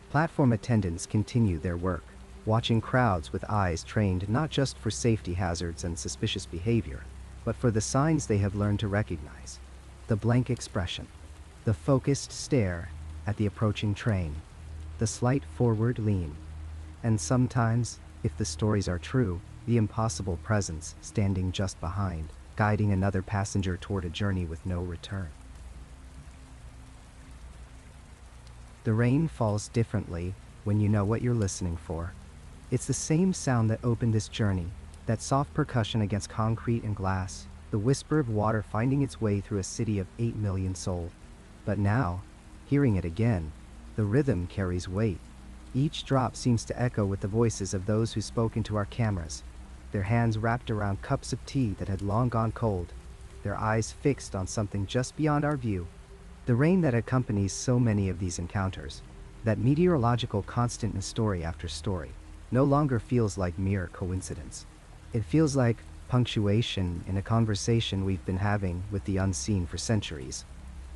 Platform attendants continue their work, watching crowds with eyes trained not just for safety hazards and suspicious behavior, but for the signs they have learned to recognize. The blank expression, the focused stare at the approaching train, the slight forward lean, and sometimes, if the stories are true, the impossible presence standing just behind, guiding another passenger toward a journey with no return. The rain falls differently when you know what you're listening for. It's the same sound that opened this journey, that soft percussion against concrete and glass, the whisper of water finding its way through a city of 8 million souls. But now, hearing it again, the rhythm carries weight. Each drop seems to echo with the voices of those who spoke into our cameras, their hands wrapped around cups of tea that had long gone cold, their eyes fixed on something just beyond our view. The rain that accompanies so many of these encounters, that meteorological constant in story after story, no longer feels like mere coincidence. It feels like punctuation in a conversation we've been having with the unseen for centuries.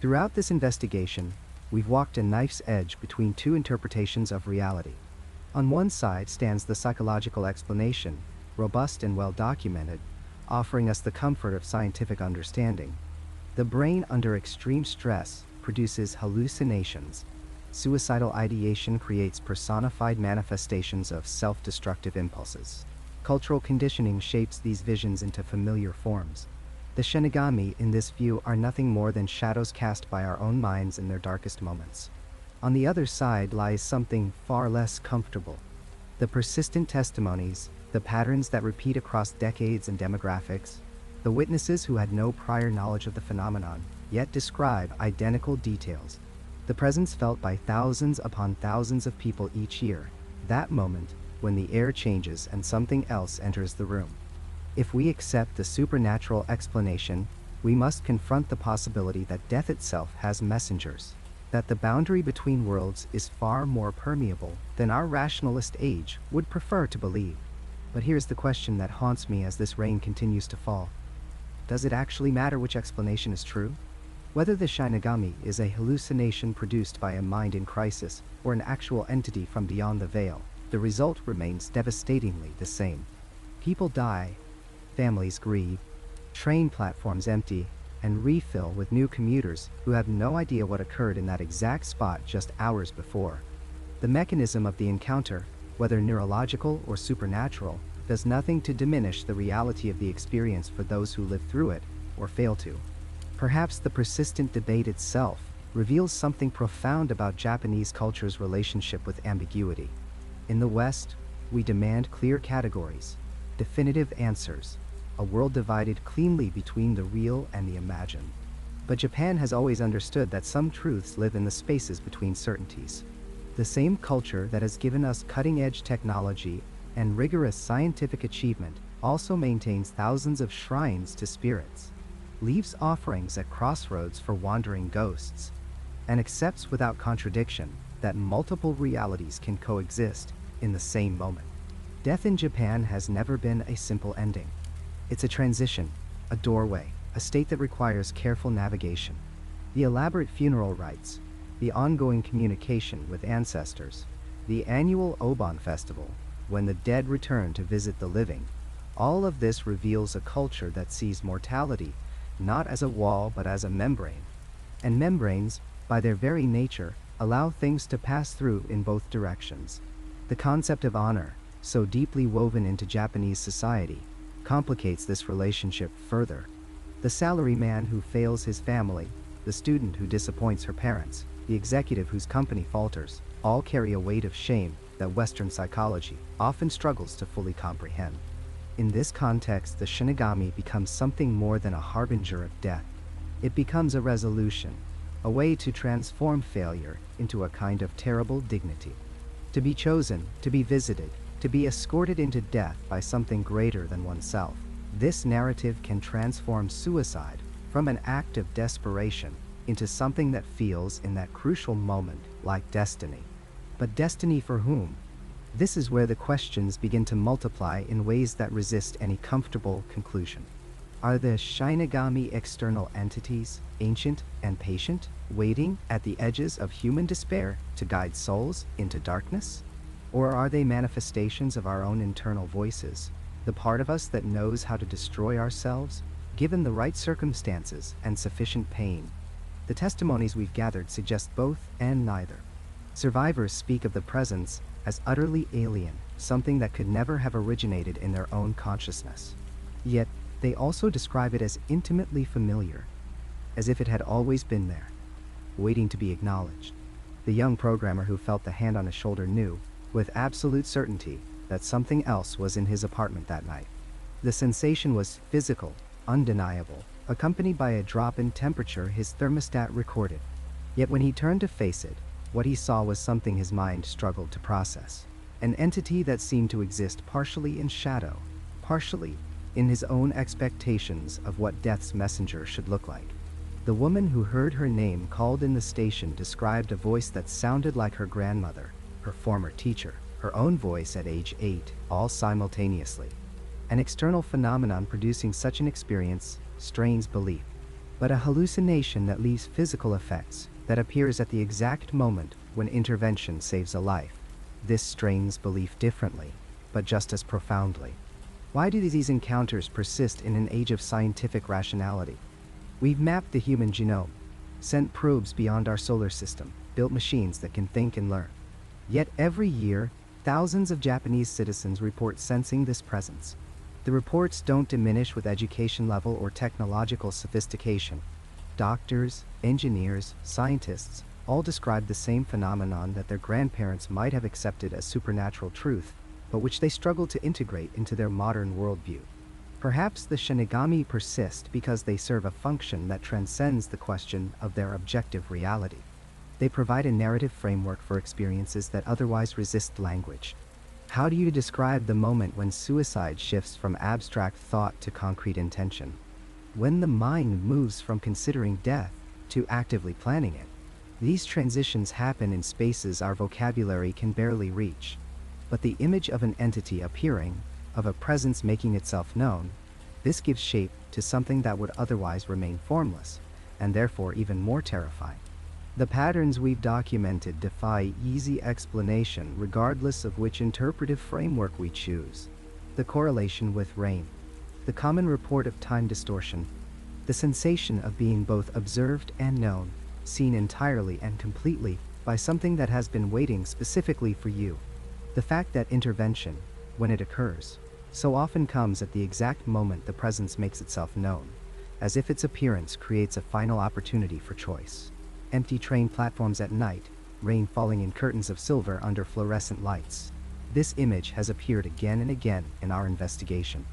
Throughout this investigation, we've walked a knife's edge between 2 interpretations of reality. On one side stands the psychological explanation, robust and well documented, offering us the comfort of scientific understanding. The brain under extreme stress produces hallucinations. Suicidal ideation creates personified manifestations of self-destructive impulses. Cultural conditioning shapes these visions into familiar forms. The Shinigami in this view are nothing more than shadows cast by our own minds in their darkest moments. On the other side lies something far less comfortable. The persistent testimonies, the patterns that repeat across decades and demographics, the witnesses who had no prior knowledge of the phenomenon, yet describe identical details. The presence felt by thousands upon thousands of people each year, that moment when the air changes and something else enters the room. If we accept the supernatural explanation, we must confront the possibility that death itself has messengers, that the boundary between worlds is far more permeable than our rationalist age would prefer to believe. But here's the question that haunts me as this rain continues to fall. Does it actually matter which explanation is true? Whether the Shinigami is a hallucination produced by a mind in crisis or an actual entity from beyond the veil, the result remains devastatingly the same. People die, families grieve, train platforms empty, and refill with new commuters who have no idea what occurred in that exact spot just hours before. The mechanism of the encounter, whether neurological or supernatural, does nothing to diminish the reality of the experience for those who live through it or fail to. Perhaps the persistent debate itself reveals something profound about Japanese culture's relationship with ambiguity. In the West, we demand clear categories, definitive answers, a world divided cleanly between the real and the imagined. But Japan has always understood that some truths live in the spaces between certainties. The same culture that has given us cutting-edge technology and rigorous scientific achievement also maintains thousands of shrines to spirits, leaves offerings at crossroads for wandering ghosts, and accepts without contradiction that multiple realities can coexist in the same moment. Death in Japan has never been a simple ending. It's a transition, a doorway, a state that requires careful navigation. The elaborate funeral rites, the ongoing communication with ancestors, the annual Obon festival, when the dead return to visit the living, all of this reveals a culture that sees mortality not as a wall but as a membrane. And membranes, by their very nature, allow things to pass through in both directions. The concept of honor, so deeply woven into Japanese society, complicates this relationship further. The salaryman who fails his family, the student who disappoints her parents, the executive whose company falters, all carry a weight of shame that Western psychology often struggles to fully comprehend. In this context, the Shinigami becomes something more than a harbinger of death. It becomes a resolution, a way to transform failure into a kind of terrible dignity. To be chosen, to be visited, to be escorted into death by something greater than oneself. This narrative can transform suicide from an act of desperation into something that feels, in that crucial moment, like destiny. But destiny for whom? This is where the questions begin to multiply in ways that resist any comfortable conclusion. Are the Shinigami external entities, ancient and patient, waiting at the edges of human despair to guide souls into darkness? Or are they manifestations of our own internal voices, the part of us that knows how to destroy ourselves, given the right circumstances and sufficient pain? The testimonies we've gathered suggest both and neither. Survivors speak of the presence as utterly alien, something that could never have originated in their own consciousness. Yet, they also describe it as intimately familiar, as if it had always been there, waiting to be acknowledged. The young programmer who felt the hand on his shoulder knew, with absolute certainty, that something else was in his apartment that night. The sensation was physical, undeniable, accompanied by a drop in temperature his thermostat recorded. Yet when he turned to face it, what he saw was something his mind struggled to process. An entity that seemed to exist partially in shadow, partially in his own expectations of what death's messenger should look like. The woman who heard her name called in the station described a voice that sounded like her grandmother, her former teacher, her own voice at age 8, all simultaneously. An external phenomenon producing such an experience strains belief, but a hallucination that leaves physical effects, that appears at the exact moment when intervention saves a life. This strains belief differently, but just as profoundly. Why do these encounters persist in an age of scientific rationality? We've mapped the human genome, sent probes beyond our solar system, built machines that can think and learn. Yet every year, thousands of Japanese citizens report sensing this presence. The reports don't diminish with education level or technological sophistication. Doctors, engineers, scientists all describe the same phenomenon that their grandparents might have accepted as supernatural truth, but which they struggle to integrate into their modern worldview. Perhaps the Shinigami persist because they serve a function that transcends the question of their objective reality. They provide a narrative framework for experiences that otherwise resist language. How do you describe the moment when suicide shifts from abstract thought to concrete intention? When the mind moves from considering death to actively planning it? These transitions happen in spaces our vocabulary can barely reach. But the image of an entity appearing, of a presence making itself known, this gives shape to something that would otherwise remain formless, and therefore even more terrifying. The patterns we've documented defy easy explanation regardless of which interpretive framework we choose. The correlation with rain. the common report of time distortion, the sensation of being both observed and known, seen entirely and completely by something that has been waiting specifically for you. The fact that intervention, when it occurs, so often comes at the exact moment the presence makes itself known, as if its appearance creates a final opportunity for choice. Empty train platforms at night, rain falling in curtains of silver under fluorescent lights. This image has appeared again and again in our investigation.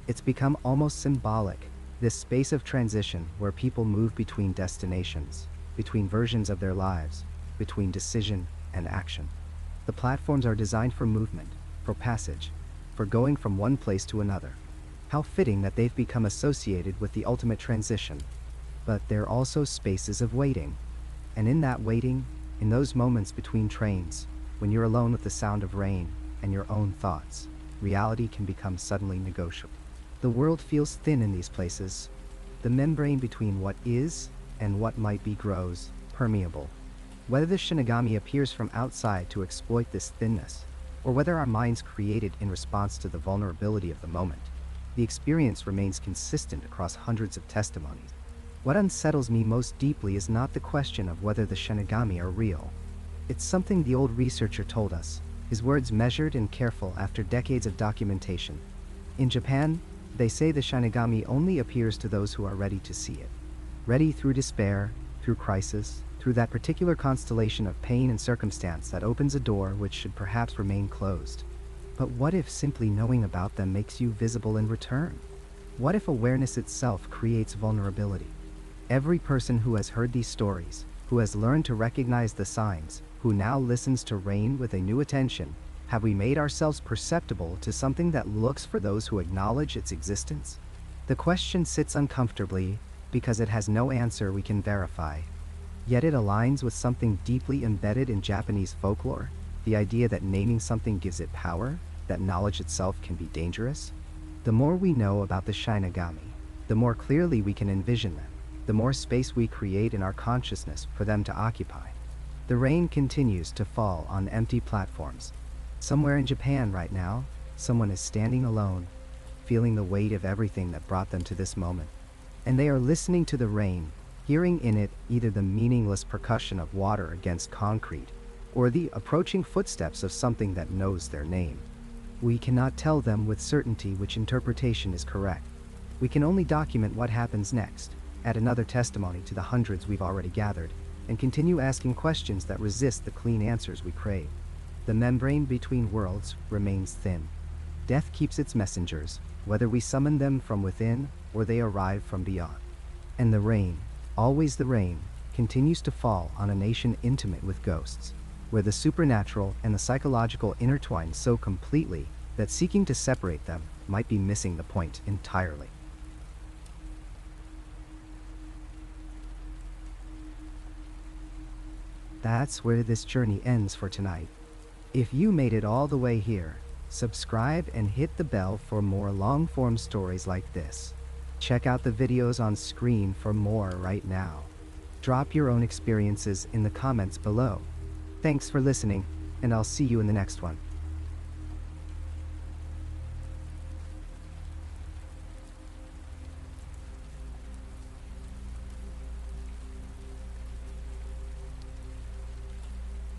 It's become almost symbolic, this space of transition where people move between destinations, between versions of their lives, between decision and action. The platforms are designed for movement, for passage, for going from one place to another. How fitting that they've become associated with the ultimate transition. But they're also spaces of waiting. And in that waiting, in those moments between trains, when you're alone with the sound of rain and your own thoughts, reality can become suddenly negotiable. The world feels thin in these places. The membrane between what is and what might be grows permeable. Whether the Shinigami appears from outside to exploit this thinness, or whether our minds create it in response to the vulnerability of the moment, the experience remains consistent across hundreds of testimonies. What unsettles me most deeply is not the question of whether the Shinigami are real. It's something the old researcher told us, his words measured and careful after decades of documentation. In Japan, they say the Shinigami only appears to those who are ready to see it. Ready through despair, through crisis, through that particular constellation of pain and circumstance that opens a door which should perhaps remain closed. But what if simply knowing about them makes you visible in return? What if awareness itself creates vulnerability? Every person who has heard these stories, who has learned to recognize the signs, who now listens to rain with a new attention, have we made ourselves perceptible to something that looks for those who acknowledge its existence? The question sits uncomfortably because it has no answer we can verify. Yet it aligns with something deeply embedded in Japanese folklore, the idea that naming something gives it power, that knowledge itself can be dangerous. The more we know about the Shinigami, the more clearly we can envision them, the more space we create in our consciousness for them to occupy. The rain continues to fall on empty platforms. Somewhere in Japan right now, someone is standing alone, feeling the weight of everything that brought them to this moment. And they are listening to the rain, hearing in it either the meaningless percussion of water against concrete, or the approaching footsteps of something that knows their name. We cannot tell them with certainty which interpretation is correct. We can only document what happens next, add another testimony to the hundreds we've already gathered, and continue asking questions that resist the clean answers we crave. The membrane between worlds remains thin. Death keeps its messengers, whether we summon them from within or they arrive from beyond. And the rain, always the rain, continues to fall on a nation intimate with ghosts, where the supernatural and the psychological intertwine so completely that seeking to separate them might be missing the point entirely. That's where this journey ends for tonight. If you made it all the way here, subscribe and hit the bell for more long-form stories like this. Check out the videos on screen for more right now. Drop your own experiences in the comments below. Thanks for listening, and I'll see you in the next one.